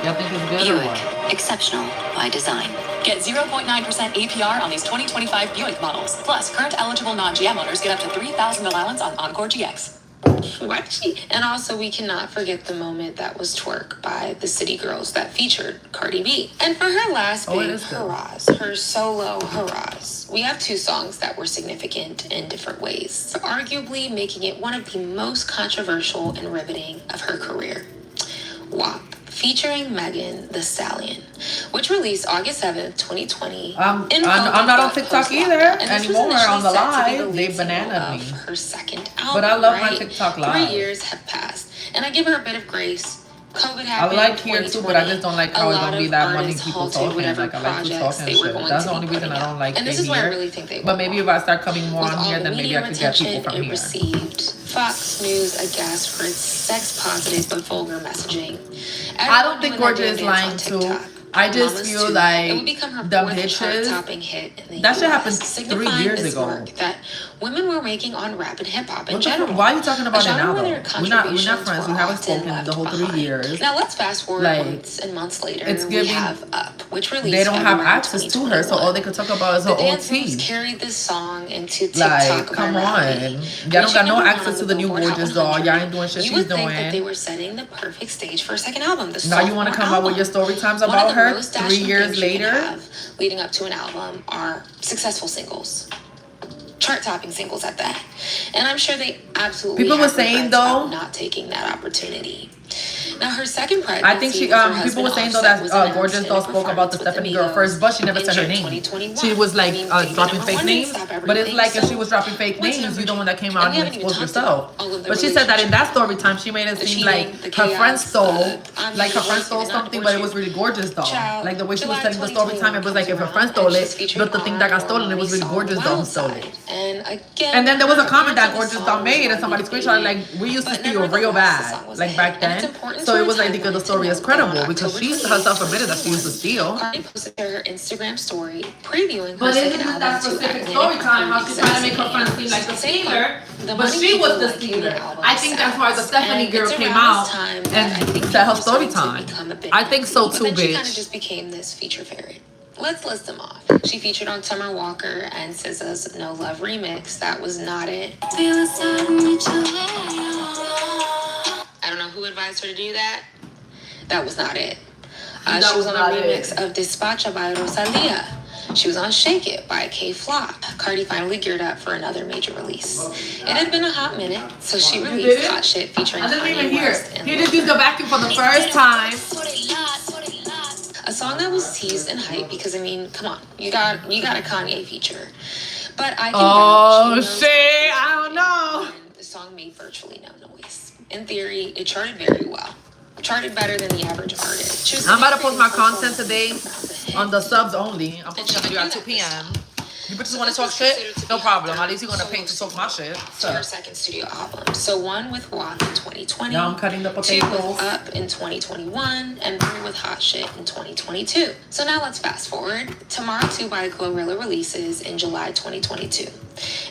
[SPEAKER 2] Y'all think it's good or
[SPEAKER 3] Buick.
[SPEAKER 2] what?
[SPEAKER 3] Exceptional by design. Get 0.9% APR on these 2025 Buick models. Plus, current eligible non-GM owners get up to $3,000 allowance on Encore GX.
[SPEAKER 7] And also, we cannot forget the moment that was Twerk by the City Girls that featured Cardi B. And for her last big hurrahs, her solo hurrahs, we have 2 songs that were significant in different ways, arguably making it one of the most controversial and riveting of her career. WAP, featuring Megan Thee Stallion, which released August 7th, 2020.
[SPEAKER 2] I'm not on TikTok either anymore on the live. They bananaed me.
[SPEAKER 7] Her second album,
[SPEAKER 2] but I love my TikTok live.
[SPEAKER 7] 3 years have passed, and I give her a bit of grace. COVID happened.
[SPEAKER 2] I like here too, but I just don't like how it's gonna be that many people talking. Like I like to talk and shit. That's the only reason I don't like
[SPEAKER 7] and this
[SPEAKER 2] it
[SPEAKER 7] is where I
[SPEAKER 2] here.
[SPEAKER 7] really think they
[SPEAKER 2] But maybe if I start coming more
[SPEAKER 7] with
[SPEAKER 2] on
[SPEAKER 7] all
[SPEAKER 2] here,
[SPEAKER 7] the
[SPEAKER 2] then maybe I
[SPEAKER 7] media
[SPEAKER 2] could get people
[SPEAKER 7] attention
[SPEAKER 2] from
[SPEAKER 7] it
[SPEAKER 2] here.
[SPEAKER 7] received. Fox News aghast for its sex-positive but vulgar messaging.
[SPEAKER 2] I don't think Gorgeous is lying too. I just feel like the bitches, that shit happened 3 years ago.
[SPEAKER 7] That women were making on rap and hip hop in
[SPEAKER 2] What
[SPEAKER 7] general.
[SPEAKER 2] why are you talking about it now though?
[SPEAKER 7] We're
[SPEAKER 2] We're not friends. We haven't spoken the whole 3 years.
[SPEAKER 7] Now let's fast forward
[SPEAKER 2] Like,
[SPEAKER 7] months and months later.
[SPEAKER 2] it's
[SPEAKER 7] We
[SPEAKER 2] giving-
[SPEAKER 7] have Up, which released
[SPEAKER 2] They don't have
[SPEAKER 7] February
[SPEAKER 2] access to her, so all they could talk about is her
[SPEAKER 7] the
[SPEAKER 2] own
[SPEAKER 7] dance moves
[SPEAKER 2] tea.
[SPEAKER 7] carried this song into TikTok.
[SPEAKER 2] Like, come on. Y'all don't got no access to the new Gorgeous doll. Y'all ain't doing shit
[SPEAKER 7] You
[SPEAKER 2] she's
[SPEAKER 7] would think that they
[SPEAKER 2] doing.
[SPEAKER 7] were setting the perfect stage for a second album. The
[SPEAKER 2] Now you want to come out with your story times about her 3 years later?
[SPEAKER 7] Leading up to an album are successful singles, chart-topping singles at that, and I'm sure they absolutely
[SPEAKER 2] People were
[SPEAKER 7] have
[SPEAKER 2] saying,
[SPEAKER 7] regrets about
[SPEAKER 2] though-
[SPEAKER 7] not taking that opportunity. Now her second pregnancy,
[SPEAKER 2] I think she people were saying though that Gorgeous doll spoke about the Stephanie girl first, but she never said her name. She was like dropping fake names, but it's like if she was dropping fake names, you're the one that came out and exposed yourself. But she said that in that story time, she made it seem like her friend stole, something, but it was really Gorgeous doll. Like the way she was telling the story time, it was like if her friend stole it, but the thing that got stolen, it was really Gorgeous doll who stole it.
[SPEAKER 7] And again.
[SPEAKER 2] And then there was a comment that
[SPEAKER 7] parts of the
[SPEAKER 2] Gorgeous
[SPEAKER 7] song
[SPEAKER 2] Dom made, and somebody
[SPEAKER 7] was
[SPEAKER 2] screenshot like,
[SPEAKER 7] dated,
[SPEAKER 2] we used to
[SPEAKER 7] but
[SPEAKER 2] steal real
[SPEAKER 7] nevertheless, the
[SPEAKER 2] bad,
[SPEAKER 7] song was
[SPEAKER 2] like
[SPEAKER 7] a
[SPEAKER 2] back
[SPEAKER 7] hit. And it's
[SPEAKER 2] then.
[SPEAKER 7] important
[SPEAKER 2] So
[SPEAKER 7] to
[SPEAKER 2] it was
[SPEAKER 7] our
[SPEAKER 2] like because the
[SPEAKER 7] timeline
[SPEAKER 2] story
[SPEAKER 7] to
[SPEAKER 2] is
[SPEAKER 7] note that on
[SPEAKER 2] credible because
[SPEAKER 7] October
[SPEAKER 2] she
[SPEAKER 7] 28th,
[SPEAKER 2] herself admitted that she used to steal.
[SPEAKER 7] Cardi posted her Instagram story previewing her
[SPEAKER 2] But
[SPEAKER 7] second
[SPEAKER 2] isn't it
[SPEAKER 7] album
[SPEAKER 2] that
[SPEAKER 7] to
[SPEAKER 2] specific
[SPEAKER 7] Atlantic
[SPEAKER 2] story time how she's trying to make her
[SPEAKER 7] Records.
[SPEAKER 2] friend seem like the
[SPEAKER 7] Same
[SPEAKER 2] stealer,
[SPEAKER 7] month, the
[SPEAKER 2] but
[SPEAKER 7] Money
[SPEAKER 2] she was
[SPEAKER 7] People
[SPEAKER 2] the
[SPEAKER 7] Like You
[SPEAKER 2] stealer.
[SPEAKER 7] album
[SPEAKER 2] I think that's why the
[SPEAKER 7] sells,
[SPEAKER 2] Stephanie
[SPEAKER 7] and
[SPEAKER 2] girl
[SPEAKER 7] it's
[SPEAKER 2] came
[SPEAKER 7] around
[SPEAKER 2] out
[SPEAKER 7] this time that I
[SPEAKER 2] and
[SPEAKER 7] think
[SPEAKER 2] said her
[SPEAKER 7] people
[SPEAKER 2] story
[SPEAKER 7] started to
[SPEAKER 2] time.
[SPEAKER 7] become a bit
[SPEAKER 2] I think so
[SPEAKER 7] antsy,
[SPEAKER 2] too,
[SPEAKER 7] but then she kind of
[SPEAKER 2] bitch.
[SPEAKER 7] just became this feature ferret. Let's list them off. She featured on Summer Walker and SZA's No Love remix. That was not it. I don't know who advised her to do that. That was not it. She was on a remix of Despacha by Rosalia. She was on Shake It by K-Flop. Cardi finally geared up for another major release. It had been a hot minute, so she released Hot Shit featuring
[SPEAKER 2] I didn't even
[SPEAKER 7] Kanye
[SPEAKER 2] hear
[SPEAKER 7] West
[SPEAKER 2] it.
[SPEAKER 7] and
[SPEAKER 2] He
[SPEAKER 7] Lil
[SPEAKER 2] just used the vacuum for the first time.
[SPEAKER 7] a song that was teased and hyped because I mean, come on, you got a Kanye feature. But I can
[SPEAKER 2] Oh
[SPEAKER 7] vouch,
[SPEAKER 2] shit, I don't know.
[SPEAKER 7] the song made virtually no noise. In theory, it charted very well. Charted better than the average artist.
[SPEAKER 2] I'm about to post my content today on the subs only. I'm posting a video at 2 p.m. You bitches want to talk shit? No problem. At least you're gonna pay to talk my shit.
[SPEAKER 7] To her second studio album. So one with WAP in 2020.
[SPEAKER 2] Now I'm cutting the
[SPEAKER 7] Two
[SPEAKER 2] potatoes.
[SPEAKER 7] with Up in 2021, and three with Hot Shit in 2022. So now let's fast forward. Tomorrow 2 by Glorilla releases in July 2022.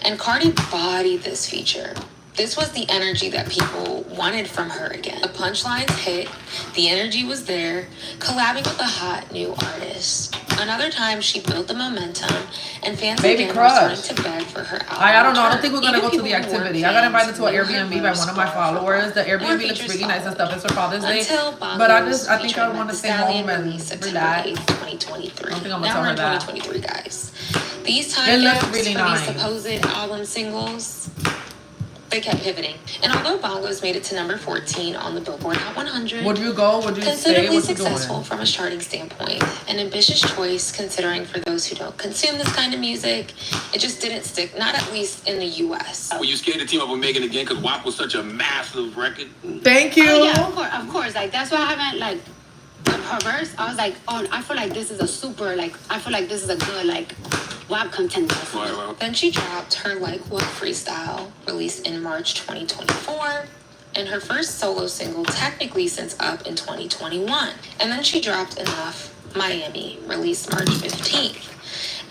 [SPEAKER 7] And Cardi bodied this feature. This was the energy that people wanted from her again. The punchlines hit, the energy was there, collabing with a hot new artist. Another time she built the momentum, and fans
[SPEAKER 2] Baby
[SPEAKER 7] again
[SPEAKER 2] Crush.
[SPEAKER 7] were starting to beg for her album.
[SPEAKER 2] I don't know. I don't
[SPEAKER 7] return.
[SPEAKER 2] think we're gonna
[SPEAKER 7] Even
[SPEAKER 2] go to the
[SPEAKER 7] people who weren't
[SPEAKER 2] activity. I got invited to an
[SPEAKER 7] fans knew
[SPEAKER 2] Airbnb
[SPEAKER 7] her
[SPEAKER 2] by one of my
[SPEAKER 7] verse
[SPEAKER 2] followers. The
[SPEAKER 7] More
[SPEAKER 2] Airbnb looks
[SPEAKER 7] features
[SPEAKER 2] really nice and
[SPEAKER 7] followed.
[SPEAKER 2] stuff. It's for Father's Day.
[SPEAKER 7] Until
[SPEAKER 2] But I
[SPEAKER 7] Bongos
[SPEAKER 2] think I
[SPEAKER 7] featuring
[SPEAKER 2] want to
[SPEAKER 7] Megan
[SPEAKER 2] stay
[SPEAKER 7] Thee Stallion
[SPEAKER 2] home and
[SPEAKER 7] released September
[SPEAKER 2] relax.
[SPEAKER 7] 8th, 2023.
[SPEAKER 2] I don't think I'm gonna
[SPEAKER 7] Now
[SPEAKER 2] tell
[SPEAKER 7] we're
[SPEAKER 2] her
[SPEAKER 7] in
[SPEAKER 2] that.
[SPEAKER 7] 2023, guys. These time
[SPEAKER 2] It looks
[SPEAKER 7] gaps
[SPEAKER 2] really
[SPEAKER 7] for
[SPEAKER 2] nice.
[SPEAKER 7] these supposed album singles, they kept pivoting. And although Bongos made it to number 14 on the Billboard Hot 100,
[SPEAKER 2] Would you go? Would you stay?
[SPEAKER 7] considerably
[SPEAKER 2] What you
[SPEAKER 7] successful
[SPEAKER 2] doing?
[SPEAKER 7] from a charting standpoint. An ambitious choice considering for those who don't consume this kind of music, it just didn't stick, not at least in the US.
[SPEAKER 9] Were you scared to team up with Megan again because WAP was such a massive record?
[SPEAKER 2] Thank you.
[SPEAKER 6] Oh yeah, of course. Like that's why I haven't like her verse. I was like, oh, I feel like this is a super like. I feel like this is a good like WAP contender.
[SPEAKER 9] Right.
[SPEAKER 7] Then she dropped her Like What freestyle, released in March 2024, and her first solo single technically since Up in 2021. And then she dropped Enough Miami, released March 15th.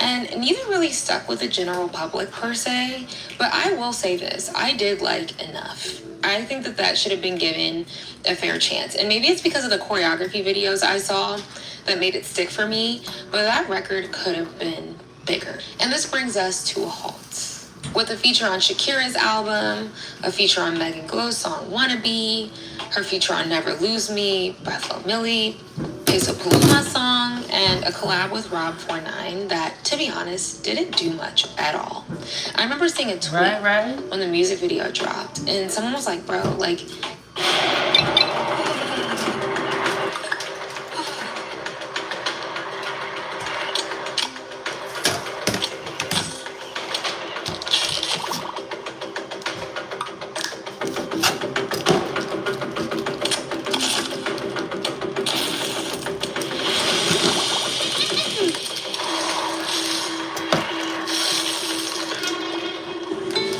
[SPEAKER 7] And neither really stuck with the general public per se, but I will say this, I did like Enough. I think that should have been given a fair chance. And maybe it's because of the choreography videos I saw that made it stick for me, but that record could have been bigger. And this brings us to a halt. With a feature on Shakira's album, a feature on Megan Glow's song Wannabe, her feature on Never Lose Me by Flo Milli, Peso Paluma song, and a collab with Rob 49 that, to be honest, didn't do much at all. I remember seeing a tweet
[SPEAKER 2] Right.
[SPEAKER 7] when the music video dropped, and someone was like, bro, like,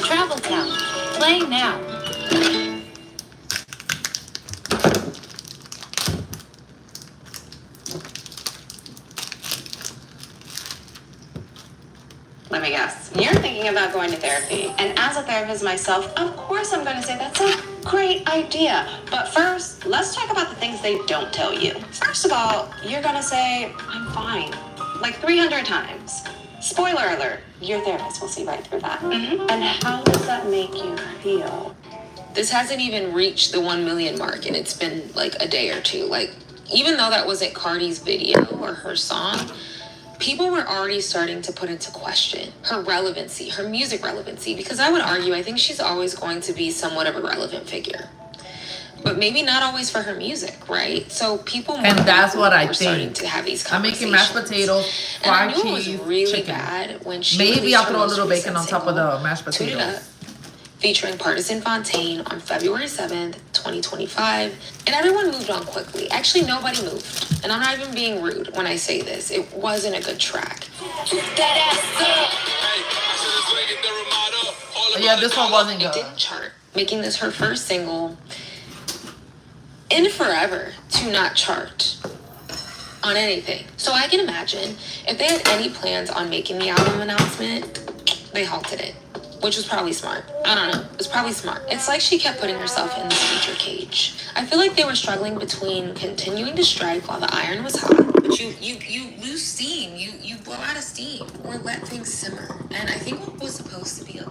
[SPEAKER 6] Travel Town. Play now.
[SPEAKER 10] Let me guess. You're thinking about going to therapy. And as a therapist myself, of course I'm going to say that's a great idea. But first, let's talk about the things they don't tell you. First of all, you're going to say, I'm fine. Like 300 times. Spoiler alert, your therapist will see right through that. And how does that make you feel?
[SPEAKER 7] this hasn't even reached the 1 million mark, and it's been like a day or two. Like, even though that wasn't Cardi's video or her song, people were already starting to put into question her relevancy, her music relevancy, because I would argue, I think she's always going to be somewhat of a relevant figure. But maybe not always for her music, right? So people
[SPEAKER 2] And that's what I
[SPEAKER 7] were starting
[SPEAKER 2] think.
[SPEAKER 7] to have these
[SPEAKER 2] I'm making mashed potatoes,
[SPEAKER 7] and I
[SPEAKER 2] fried
[SPEAKER 7] knew it was
[SPEAKER 2] cheese,
[SPEAKER 7] really
[SPEAKER 2] chicken.
[SPEAKER 7] bad when she
[SPEAKER 2] Maybe
[SPEAKER 7] released
[SPEAKER 2] I'll
[SPEAKER 7] her
[SPEAKER 2] throw a
[SPEAKER 7] most
[SPEAKER 2] little bacon
[SPEAKER 7] recent
[SPEAKER 2] on top of
[SPEAKER 7] single,
[SPEAKER 2] the mashed
[SPEAKER 7] Toot It
[SPEAKER 2] potatoes.
[SPEAKER 7] Up, featuring Partisan Fontaine on February 7th, 2025. And everyone moved on quickly. Actually, nobody moved. And I'm not even being rude when I say this. It wasn't a good track.
[SPEAKER 9] Hey, I said it's like the Ramado.
[SPEAKER 2] Yeah, this one wasn't
[SPEAKER 7] It
[SPEAKER 2] good.
[SPEAKER 7] didn't chart, making this her first single in forever to not chart on anything. So I can imagine if they had any plans on making the album announcement, they halted it, which was probably smart. I don't know. It was probably smart. It's like she kept putting herself in this feature cage. I feel like they were struggling between continuing to strike while the iron was hot, but you lose steam. You blow out of steam or let things simmer. And I think what was supposed to be a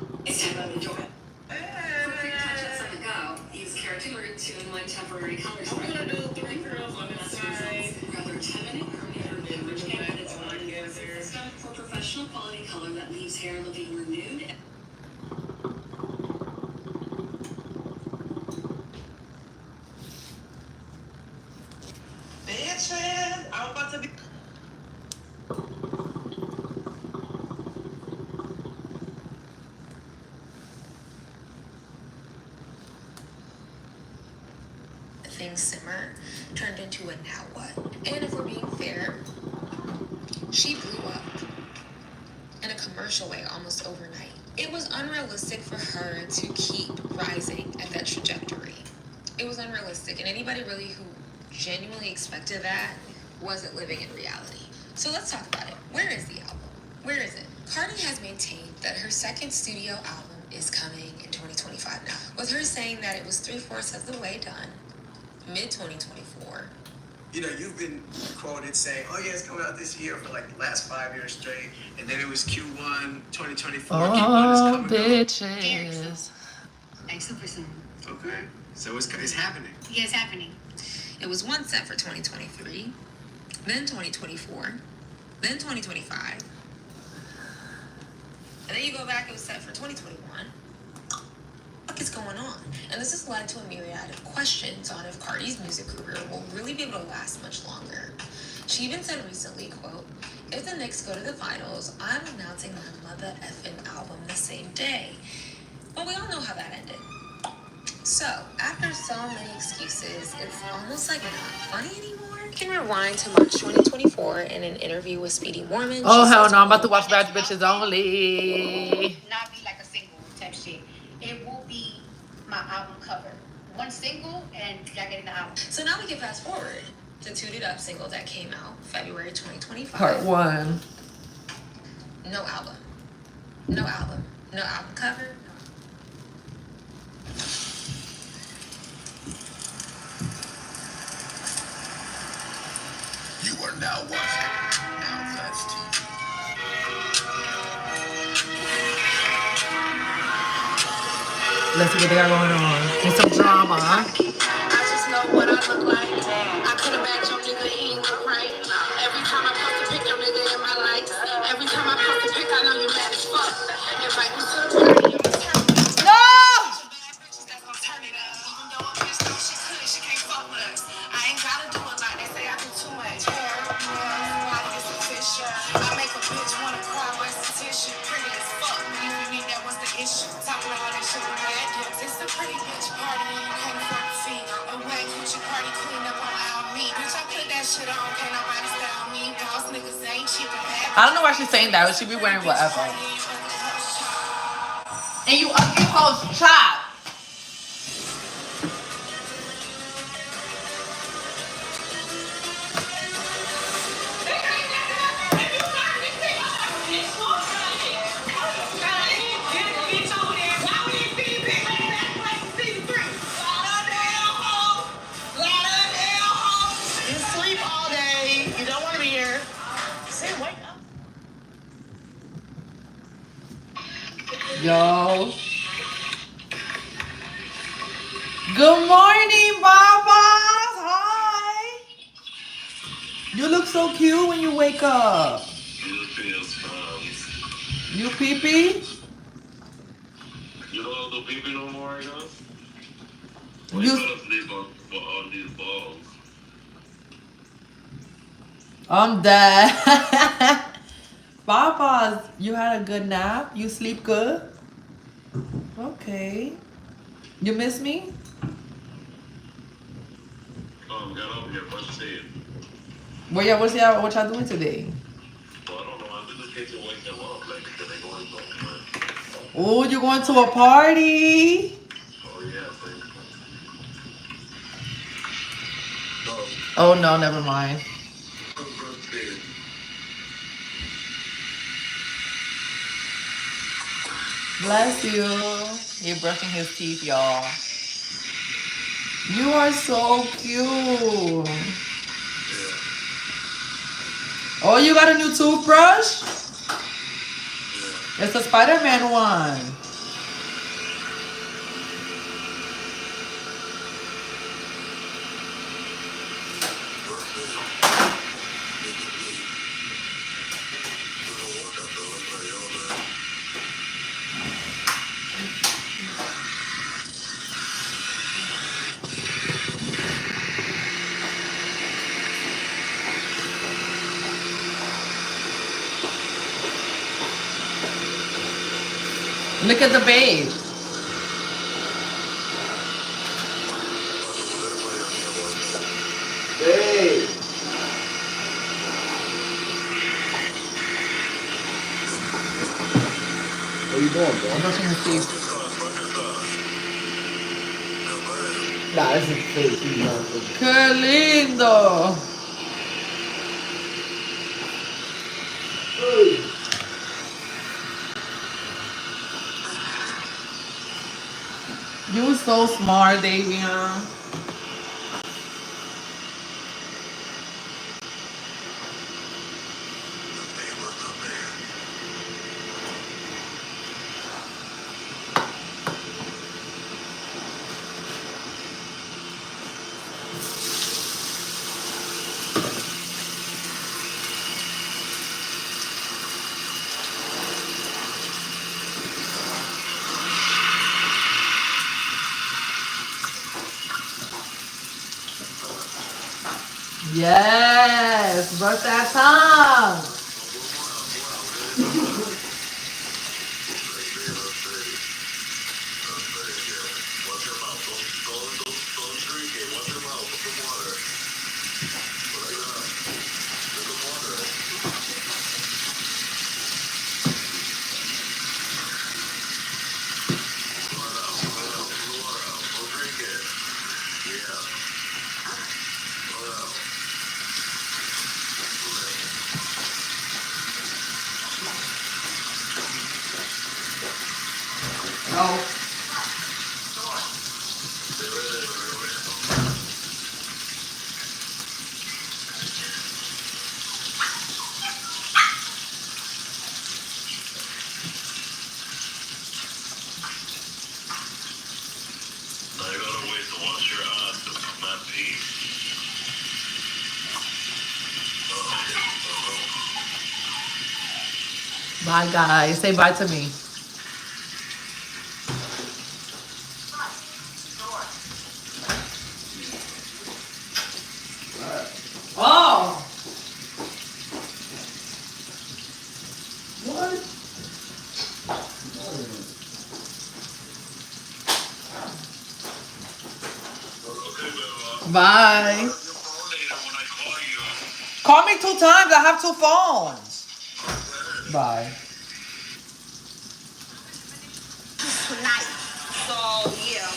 [SPEAKER 3] Use character 2-in-1 temporary color spray. I'm gonna do 3 curls on this side. Rather 10-minute permanent beverage candidates for professional quality color that leaves hair looking renewed.
[SPEAKER 1] Bitches, I'm about to be.
[SPEAKER 7] things simmer turned into a now what. And if we're being fair, she blew up in a commercial way almost overnight. It was unrealistic for her to keep rising at that trajectory. It was unrealistic, and anybody really who genuinely expected that wasn't living in reality. So let's talk about it. Where is the album? Where is it? Cardi has maintained that her second studio album is coming in 2025 now, with her saying that it was 3/4 of the way done, mid-2024.
[SPEAKER 11] You know, you've been quoted saying, oh yeah, it's coming out this year for like the last 5 years straight, and then it was Q1 2024. Q1 is coming
[SPEAKER 2] bitches.
[SPEAKER 6] Super soon.
[SPEAKER 11] Okay, so it's happening.
[SPEAKER 6] Yeah, it's happening.
[SPEAKER 7] It was once set for 2023, then 2024, then 2025. And then you go back, it was set for 2021. What is going on? And this has led to a myriad of questions on if Cardi's music career will really be able to last much longer. She even said recently, quote, if the Knicks go to the finals, I'm announcing my mother effing album the same day. But we all know how that ended. So, after so many excuses, it's almost like not funny anymore. You can rewind to March 2024 in an interview with Speedy Mormon.
[SPEAKER 2] Oh, hell no, I'm about to watch Bad Bitches Only.
[SPEAKER 6] Not be like a single type shit. It will be my album cover. One single and y'all getting the album.
[SPEAKER 7] So now we can fast forward to Toot It Up single that came out February 2025.
[SPEAKER 2] Part 1.
[SPEAKER 7] No album. No album. No album cover.
[SPEAKER 8] You are now watching Now That's TV.
[SPEAKER 2] Let's see what they got going on. Need some drama.
[SPEAKER 4] I just know what I look like. I could have bagged your nigga, he ain't look right. Every time I post a pic, your nigga in my lights. Every time I post a pic, I know you mad as fuck. Invite me to the party, you must turn it up.
[SPEAKER 2] No!
[SPEAKER 4] That's gonna turn it up. Even though a bitch knows she could, she can't fuck with us. I ain't gotta do it like they say I do too much. Body is official. I make a bitch wanna cry, waste a tissue. Pretty as fuck, man. You think that was the issue? Talking all that shit with bad lips. It's a pretty bitch party and you can't afford to see. A wet coochie party clean up on our meat. Bitch, I put that shit on, can't nobody style me. Boss niggas ain't cheap and bad.
[SPEAKER 2] I don't know why she's saying that. She be wearing whatever. And you ugly hoes chop.
[SPEAKER 4] You sleep all day. You don't want to be here. Say, wake up.
[SPEAKER 2] Yo. Good morning, Babas. Hi. You look so cute when you wake up. You pee-pee?
[SPEAKER 9] You don't do pee-pee no more, you know?
[SPEAKER 2] You...
[SPEAKER 9] Sleep on for all these balls.
[SPEAKER 2] I'm dead. Babas, you had a good nap? You sleep good? Okay. You miss me?
[SPEAKER 9] Got over here, what you said?
[SPEAKER 2] What y'all doing today?
[SPEAKER 9] Well, I don't know. I'm just getting to wake them up. Like, they going
[SPEAKER 2] Oh, you're going to a party?
[SPEAKER 8] Oh yeah, thank you.
[SPEAKER 2] Oh no, never mind. Bless you. You're brushing his teeth, y'all. You are so cute. Oh, you got a new toothbrush? It's a Spider-Man one. Look at the babe.
[SPEAKER 8] Hey! What are you doing, bro?
[SPEAKER 2] Brushing his teeth.
[SPEAKER 8] Nah, this is fake. He's not fake.
[SPEAKER 2] Qué lindo. You so smart, Davion. Yes, brush that tongue. Oh, bye, guys. Say bye to me. Oh, what? Bye. Call me 2 times. I have 2 phones. Bye.
[SPEAKER 1] Tonight. So yeah.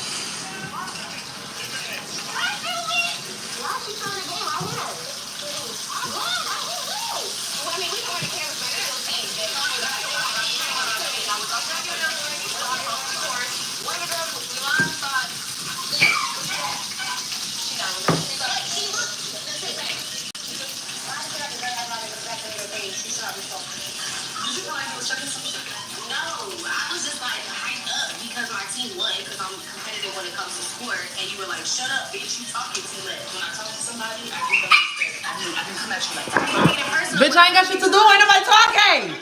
[SPEAKER 1] No, I was just like hyped up because my team won because I'm competitive when it comes to sport. And you were like, shut up, bitch, you talking too much. When I talk to somebody, I give them respect. I can come at you like that. I mean, in person,
[SPEAKER 2] Bitch, I ain't got shit to do. Ain't nobody talking.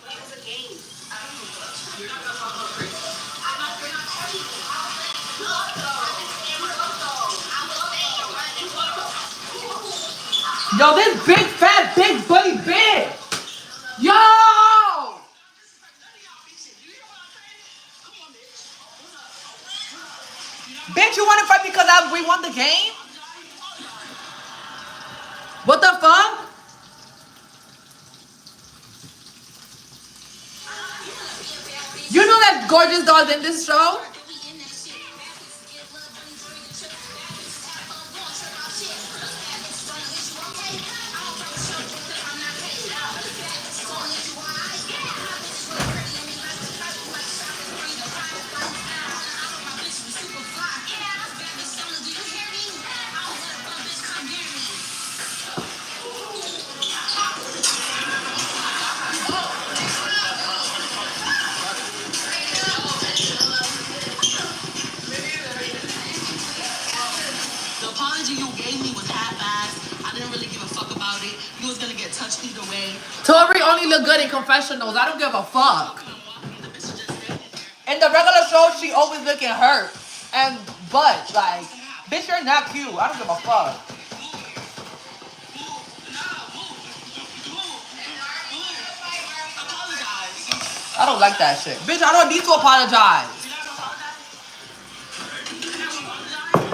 [SPEAKER 1] it was a game.
[SPEAKER 2] Yo, this big fat big booty bitch. Yo. Bitch, you want to fight because we won the game? What the fuck? gorgeous dolls in this show?
[SPEAKER 3] The apology you gave me was half-assed. I didn't really give a fuck about it. You was gonna get touched either way.
[SPEAKER 2] Tori only look good in confessionals. I don't give a fuck. In the regular show, she always looking hurt and butt. Like, bitch, you're not cute. I don't give a fuck. I don't like that shit. Bitch, I don't need to apologize.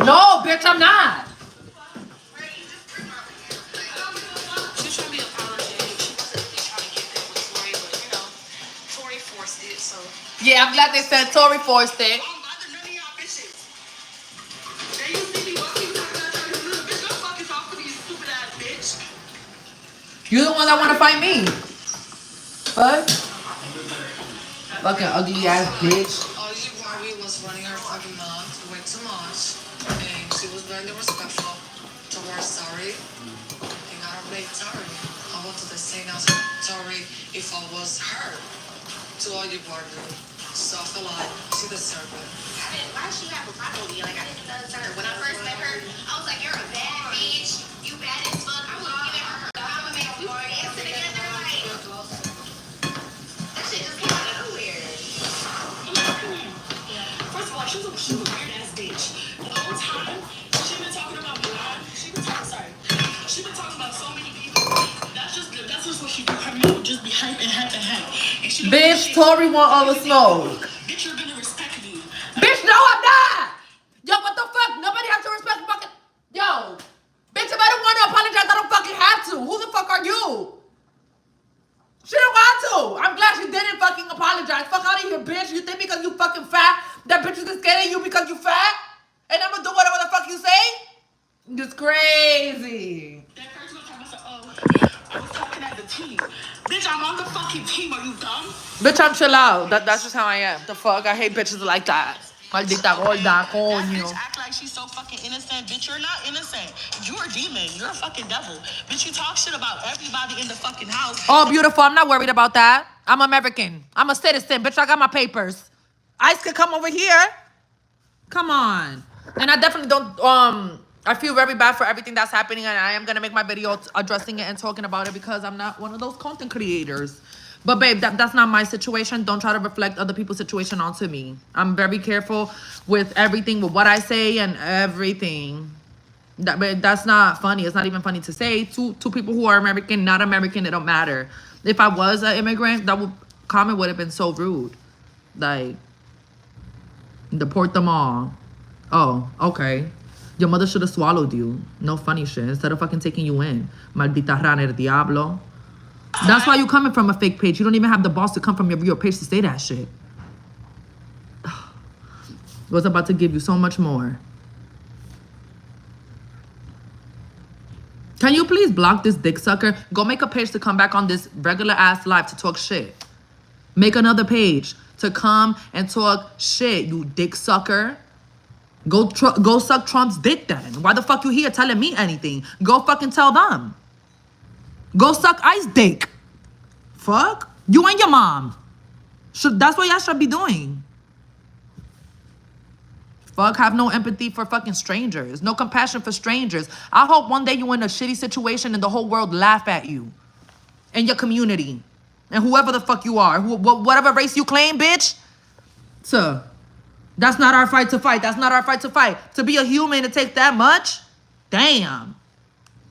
[SPEAKER 2] No, bitch, I'm not.
[SPEAKER 3] She's trying to be apologetic. She wasn't really trying to get there with Tori, but you know, Tori forced it, so.
[SPEAKER 2] Yeah, I'm glad they said Tori forced it.
[SPEAKER 3] I'm about to none of y'all bitches. They used to be walking talking about trying to do the bitch. Go fucking talk to me, you stupid ass bitch.
[SPEAKER 2] You're the one that want to fight me. What? Fucking ugly ass bitch.
[SPEAKER 3] Ozzy Barbie was running her fucking mouth way too much, and she was very disrespectful towards Tori. They got her blame Tori. I wanted to say now to Tori if I was her to Ozzy Barbie. So I feel like she deserved it.
[SPEAKER 1] Why does she have a problem with me? Like, I didn't deserve her. When I first met her, I was like, you're a bad bitch. You bad as fuck. I would have given her her compliment. We were dancing together. Like, that shit just came out of nowhere.
[SPEAKER 3] First of all, she was a weird ass bitch. The whole time she been talking about Milan. She been talking about so many people. That's just what she do. Her mouth just be hype and hype and hype. And she
[SPEAKER 2] Bitch, Tori want all the smoke.
[SPEAKER 3] Bitch, you're gonna respect me.
[SPEAKER 2] Bitch, no, I'm not. Yo, what the fuck? Nobody has to respect fucking. Yo, bitch, if I don't want to apologize, I don't fucking have to. Who the fuck are you? She don't want to. I'm glad she didn't fucking apologize. Fuck out of here, bitch. You think because you fucking fat, that bitch is scared of you because you fat? And I'm gonna do whatever the fuck you say? It's crazy.
[SPEAKER 3] That person was talking about, oh, I was talking at the team. Bitch, I'm on the fucking team. Are you dumb?
[SPEAKER 2] Bitch, I'm chill out. That's just how I am. The fuck? I hate bitches like that. Maldita gorda,
[SPEAKER 3] That
[SPEAKER 2] coño.
[SPEAKER 3] bitch act like she's so fucking innocent. Bitch, you're not innocent. You're a demon. You're a fucking devil. Bitch, you talk shit about everybody in the fucking house.
[SPEAKER 2] Oh, beautiful. I'm not worried about that. I'm American. I'm a citizen. Bitch, I got my papers. Ice could come over here. Come on. And I definitely don't, I feel very bad for everything that's happening, and I am going to make my video addressing it and talking about it because I'm not one of those content creators. But babe, that's not my situation. Don't try to reflect other people's situation onto me. I'm very careful with everything, with what I say and everything. But that's not funny. It's not even funny to say. Two people who are American, not American, it don't matter. If I was an immigrant, that comment would have been so rude. Like, deport them all. Oh, okay. Your mother should have swallowed you. No funny shit. Instead of fucking taking you in. Maldita rana del diablo. That's why you coming from a fake page. You don't even have the balls to come from your real page to say that shit. Was about to give you so much more. Can you please block this dick sucker? Go make a page to come back on this regular ass live to talk shit. Make another page to come and talk shit, you dick sucker. Go suck Trump's dick then. Why the fuck you here telling me anything? Go fucking tell them. Go suck Ice dick. Fuck. You and your mom. That's what y'all should be doing. Fuck, have no empathy for fucking strangers. No compassion for strangers. I hope one day you in a shitty situation and the whole world laugh at you. And your community. And whoever the fuck you are. Whatever race you claim, bitch. So, that's not our fight to fight. That's not our fight to fight. To be a human, it takes that much? Damn.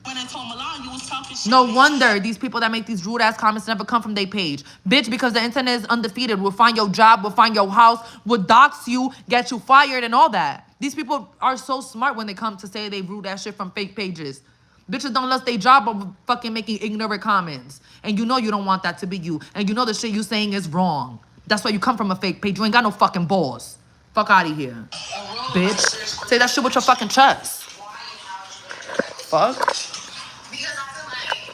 [SPEAKER 3] When I told Milan, you was talking shit.
[SPEAKER 2] No wonder these people that make these rude ass comments never come from their page. Bitch, because the internet is undefeated. We'll find your job, we'll find your house, we'll dox you, get you fired and all that. These people are so smart when they come to say they rude ass shit from fake pages. Bitches don't lose their job over fucking making ignorant comments. And you know you don't want that to be you. And you know the shit you saying is wrong. That's why you come from a fake page. You ain't got no fucking balls. Fuck out of here, bitch. Say that shit with your fucking chest. Fuck.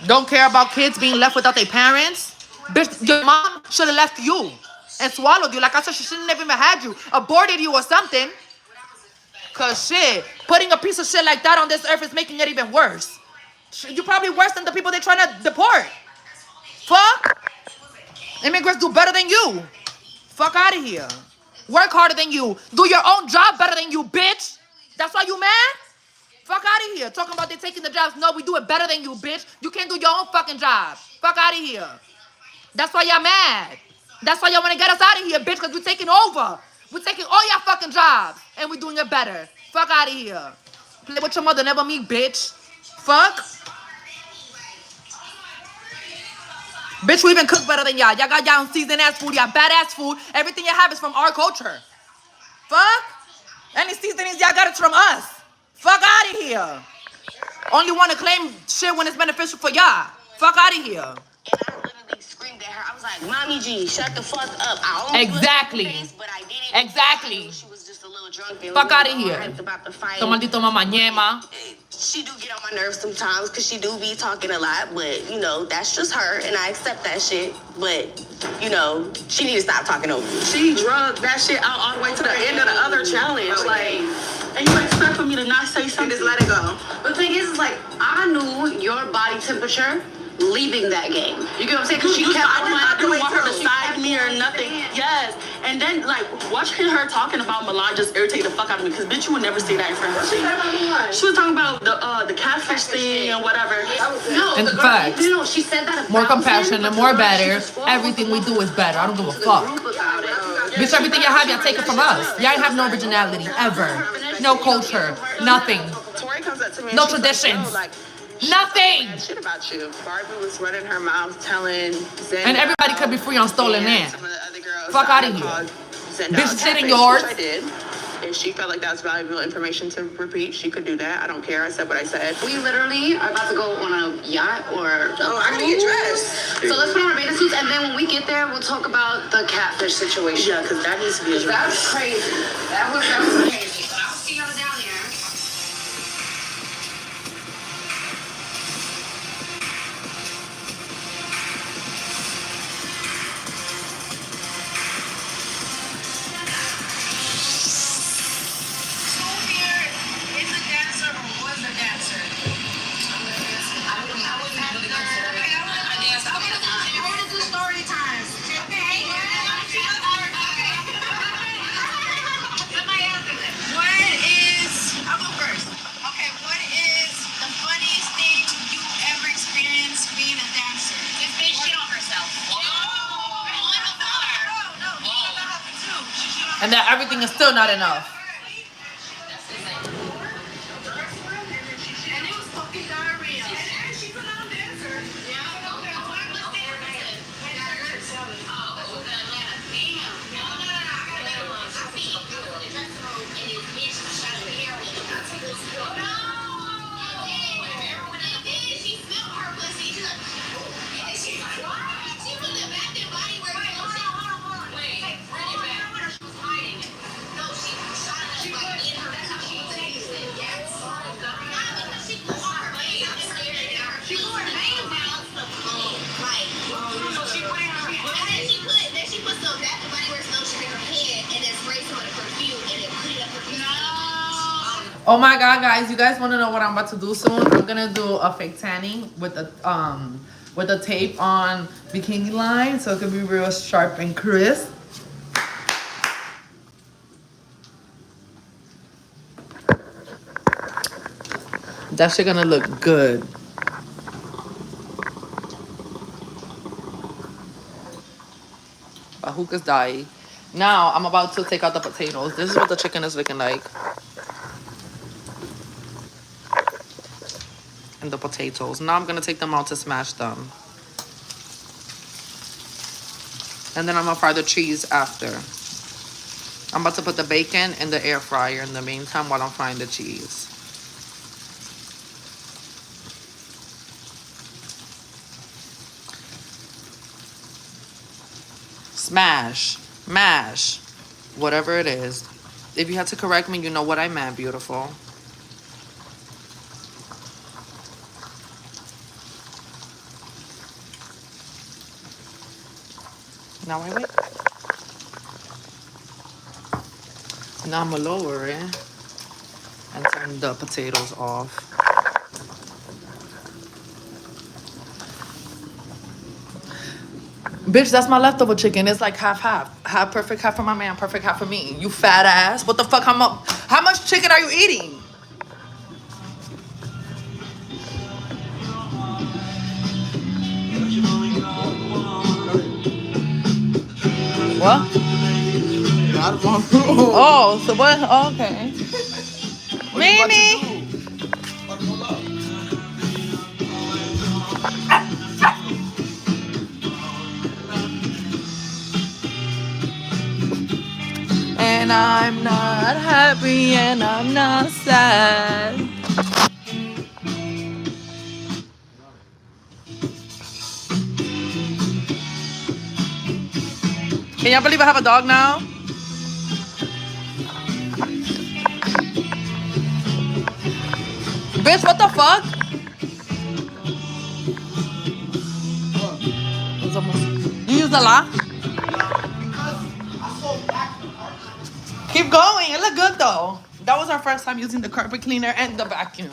[SPEAKER 2] Don't care about kids being left without their parents. Bitch, your mom should have left you and swallowed you. Like I said, she shouldn't have even had you. Aborted you or something. Cause shit, putting a piece of shit like that on this earth is making it even worse. You're probably worse than the people they're trying to deport. Fuck. Immigrants do better than you. Fuck out of here. Work harder than you. Do your own job better than you, bitch. That's why you mad? Fuck out of here. Talking about they taking the jobs. No, we do it better than you, bitch. You can't do your own fucking job. Fuck out of here. That's why y'all mad. That's why y'all want to get us out of here, bitch, because we're taking over. We're taking all y'all fucking jobs, and we're doing it better. Fuck out of here. Play with your mother, never me, bitch. Fuck. Bitch, we even cook better than y'all. Y'all got y'all seasoned ass food, y'all badass food. Everything you have is from our culture. Fuck. Any seasonings y'all got is from us. Fuck out of here. Only want to claim shit when it's beneficial for y'all. Fuck out of here.
[SPEAKER 10] And I literally screamed at her. I was like, Mommy G, shut the fuck up. I almost
[SPEAKER 2] Exactly.
[SPEAKER 10] face, but I didn't.
[SPEAKER 2] Exactly.
[SPEAKER 10] She was just a little drunk.
[SPEAKER 2] Fuck out of here.
[SPEAKER 10] About the fight.
[SPEAKER 2] Tomandito mama ñema.
[SPEAKER 10] She do get on my nerves sometimes because she do be talking a lot, but you know, that's just her and I accept that shit. But you know, she need to stop talking over me.
[SPEAKER 3] She drugged that shit out all the way to the end of the other challenge. Like, and you expect for me to not say something?
[SPEAKER 10] Just let it go. But the thing is like, I knew your body temperature leaving that game. You get what I'm saying? Because she kept
[SPEAKER 3] I didn't want her to side me or nothing. Yes. And then, like, watching her talking about Milan just irritated the fuck out of me. Because, bitch, you would never say that in front of her. She was talking about the catfish thing and whatever.
[SPEAKER 10] No,
[SPEAKER 2] In fact,
[SPEAKER 10] no, she said that about
[SPEAKER 2] more compassion and more better. Everything we do is better. I don't give a fuck. Bitch, everything y'all have, y'all take it from us. Y'all ain't have no originality, ever. No culture. Nothing.
[SPEAKER 3] Tori comes up to me
[SPEAKER 2] No
[SPEAKER 3] and she's
[SPEAKER 2] traditions.
[SPEAKER 3] Like,
[SPEAKER 2] Nothing.
[SPEAKER 3] shit about you. Barbie was running her mouth telling Zen
[SPEAKER 2] And everybody could be free on stolen land.
[SPEAKER 3] some of the other girls
[SPEAKER 2] Fuck
[SPEAKER 3] that
[SPEAKER 2] out of
[SPEAKER 3] I
[SPEAKER 2] here.
[SPEAKER 3] called Zen
[SPEAKER 2] Bitch,
[SPEAKER 3] dog
[SPEAKER 2] shit in
[SPEAKER 3] catfish,
[SPEAKER 2] yours.
[SPEAKER 3] which I did. If she felt like that was valuable information to repeat, she could do that. I don't care. I said what I said.
[SPEAKER 6] We literally are about to go on a yacht or
[SPEAKER 10] I gotta get dressed.
[SPEAKER 6] So let's put on our bathing suits and then when we get there we'll talk about the catfish situation.
[SPEAKER 3] Yeah, because that needs to be addressed.
[SPEAKER 6] That's crazy. That was crazy. But I'll see y'all down there.
[SPEAKER 2] And that everything is still not enough. Oh my god, guys, you guys want to know what I'm about to do soon? I'm gonna do a fake tanning with the tape on bikini line so it can be real sharp and crisp. That shit gonna look good. Hookah's dying. Now I'm about to take out the potatoes. This is what the chicken is looking like. And the potatoes. Now I'm gonna take them out to smash them. And then I'm gonna fry the cheese after. I'm about to put the bacon in the air fryer in the meantime while I'm frying the cheese. Smash, mash, whatever it is. If you had to correct me, you know what I meant, beautiful. Now I wait. Now I'm gonna lower it and turn the potatoes off. Bitch, that's my leftover chicken. It's like half half. Half perfect, half for my man, perfect, half for me. You fat ass. What the fuck? How much chicken are you eating? What? Oh, so what? Oh, okay. Mimi. And I'm not happy and I'm not sad. Can y'all believe I have a dog now? Bitch, what the fuck? It's almost... You used a lot? Keep going. It looked good though. That was our first time using the carpet cleaner and the vacuum.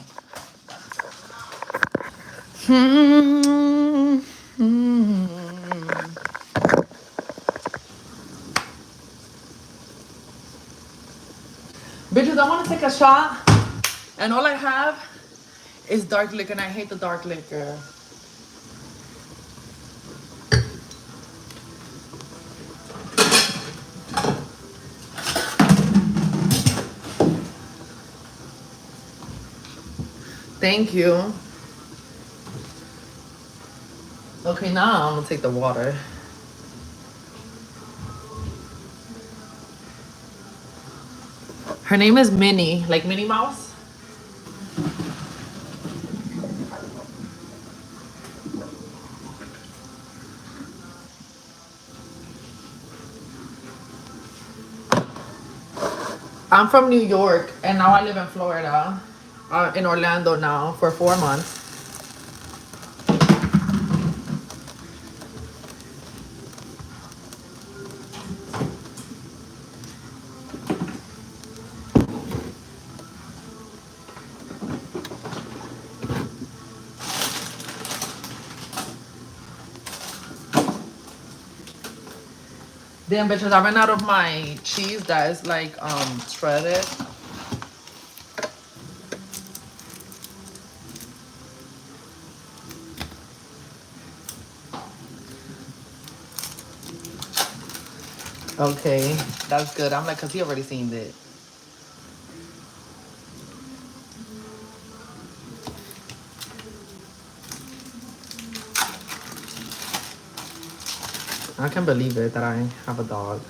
[SPEAKER 2] Bitches, I want to take a shot, and all I have is dark liquor, and I hate the dark liquor. Thank you. Okay, now I'm gonna take the water. Her name is Minnie, like Minnie Mouse. I'm from New York, and now I live in Florida, in Orlando now for 4 months. Damn, bitches, I ran out of my cheese that is like shredded. Okay, that's good. I'm like, cause he already seen it. I can't believe it that I have a dog.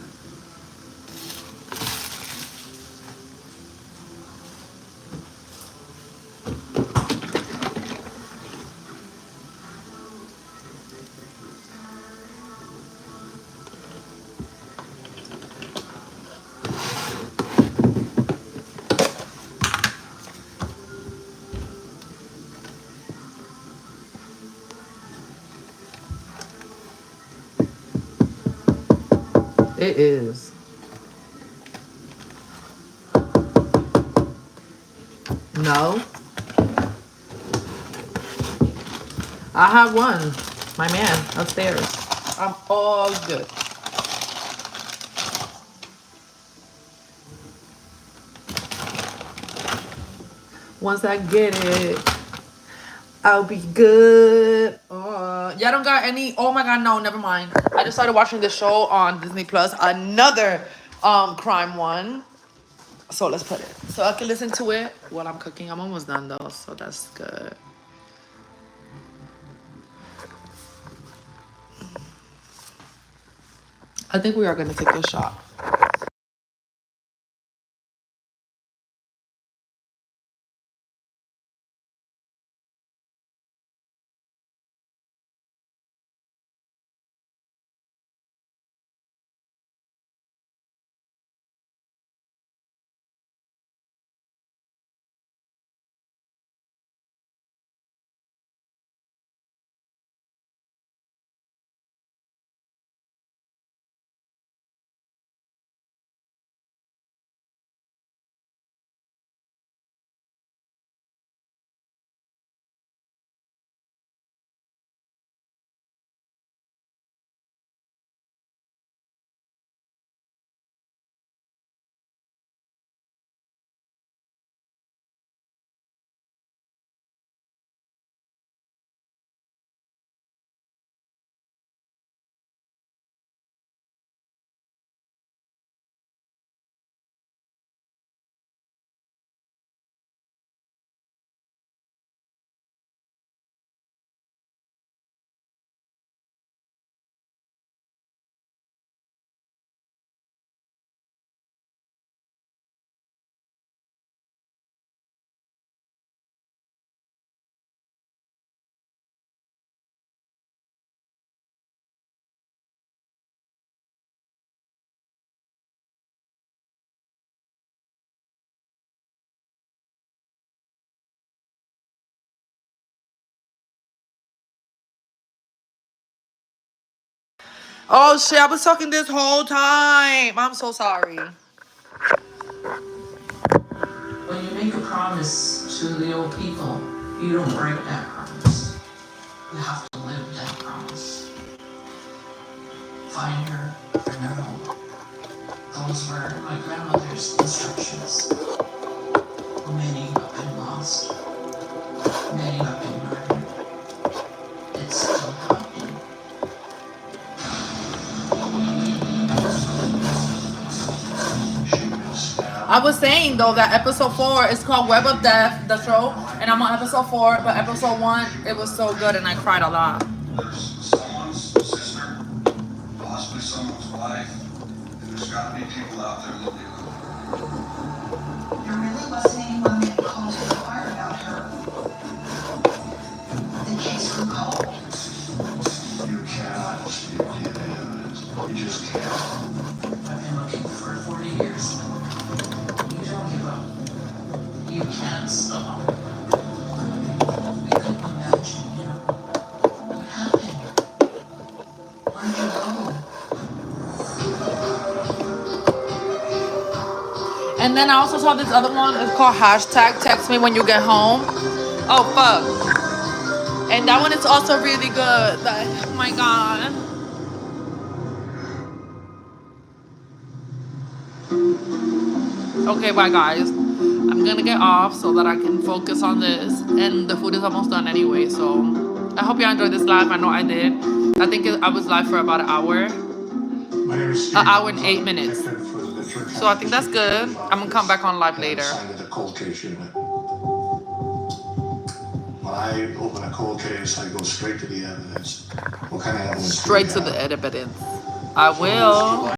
[SPEAKER 2] It is. No. I have one. My man upstairs. I'm all good. Once I get it, I'll be good. Y'all don't got any? Oh my god, no, never mind. I just started watching this show on Disney Plus, another crime one. So let's put it. So I can listen to it while I'm cooking. I'm almost done though, so that's good. I think we are gonna take a shot. Oh shit, I was talking this whole time. I'm so sorry.
[SPEAKER 1] When you make a promise to the old people, you don't break that promise. You have to live that promise. Find her in her home. Those were my grandmother's instructions. Many have been lost. Many have been murdered. It's still happening.
[SPEAKER 2] I was saying though that episode 4 is called Web of Death, the show, and I'm on episode 4, but episode 1 it was so good and I cried a lot.
[SPEAKER 12] There's someone's sister, possibly someone's wife, and there's got to be people out there looking at them.
[SPEAKER 13] There really wasn't anyone that called to inquire about her. The case grew cold.
[SPEAKER 12] You cannot steal DNA evidence. You just can't.
[SPEAKER 1] I've been looking for 40 years. You don't give up. You can't stop. We couldn't imagine, you know. What happened? Where'd you go?
[SPEAKER 2] And then I also saw this other one. It's called hashtag text me when you get home. Oh fuck. And that one is also really good. Like, oh my god. Okay, bye guys. I'm gonna get off so that I can focus on this. And the food is almost done anyway. So I hope y'all enjoyed this live. I know I did. I think I was live for about an hour. An hour and 8 minutes. So I think that's good. I'm gonna come back on live later.
[SPEAKER 12] When I open a cold case, I go straight to the evidence. What kind of evidence?
[SPEAKER 2] Straight to the evidence. I will.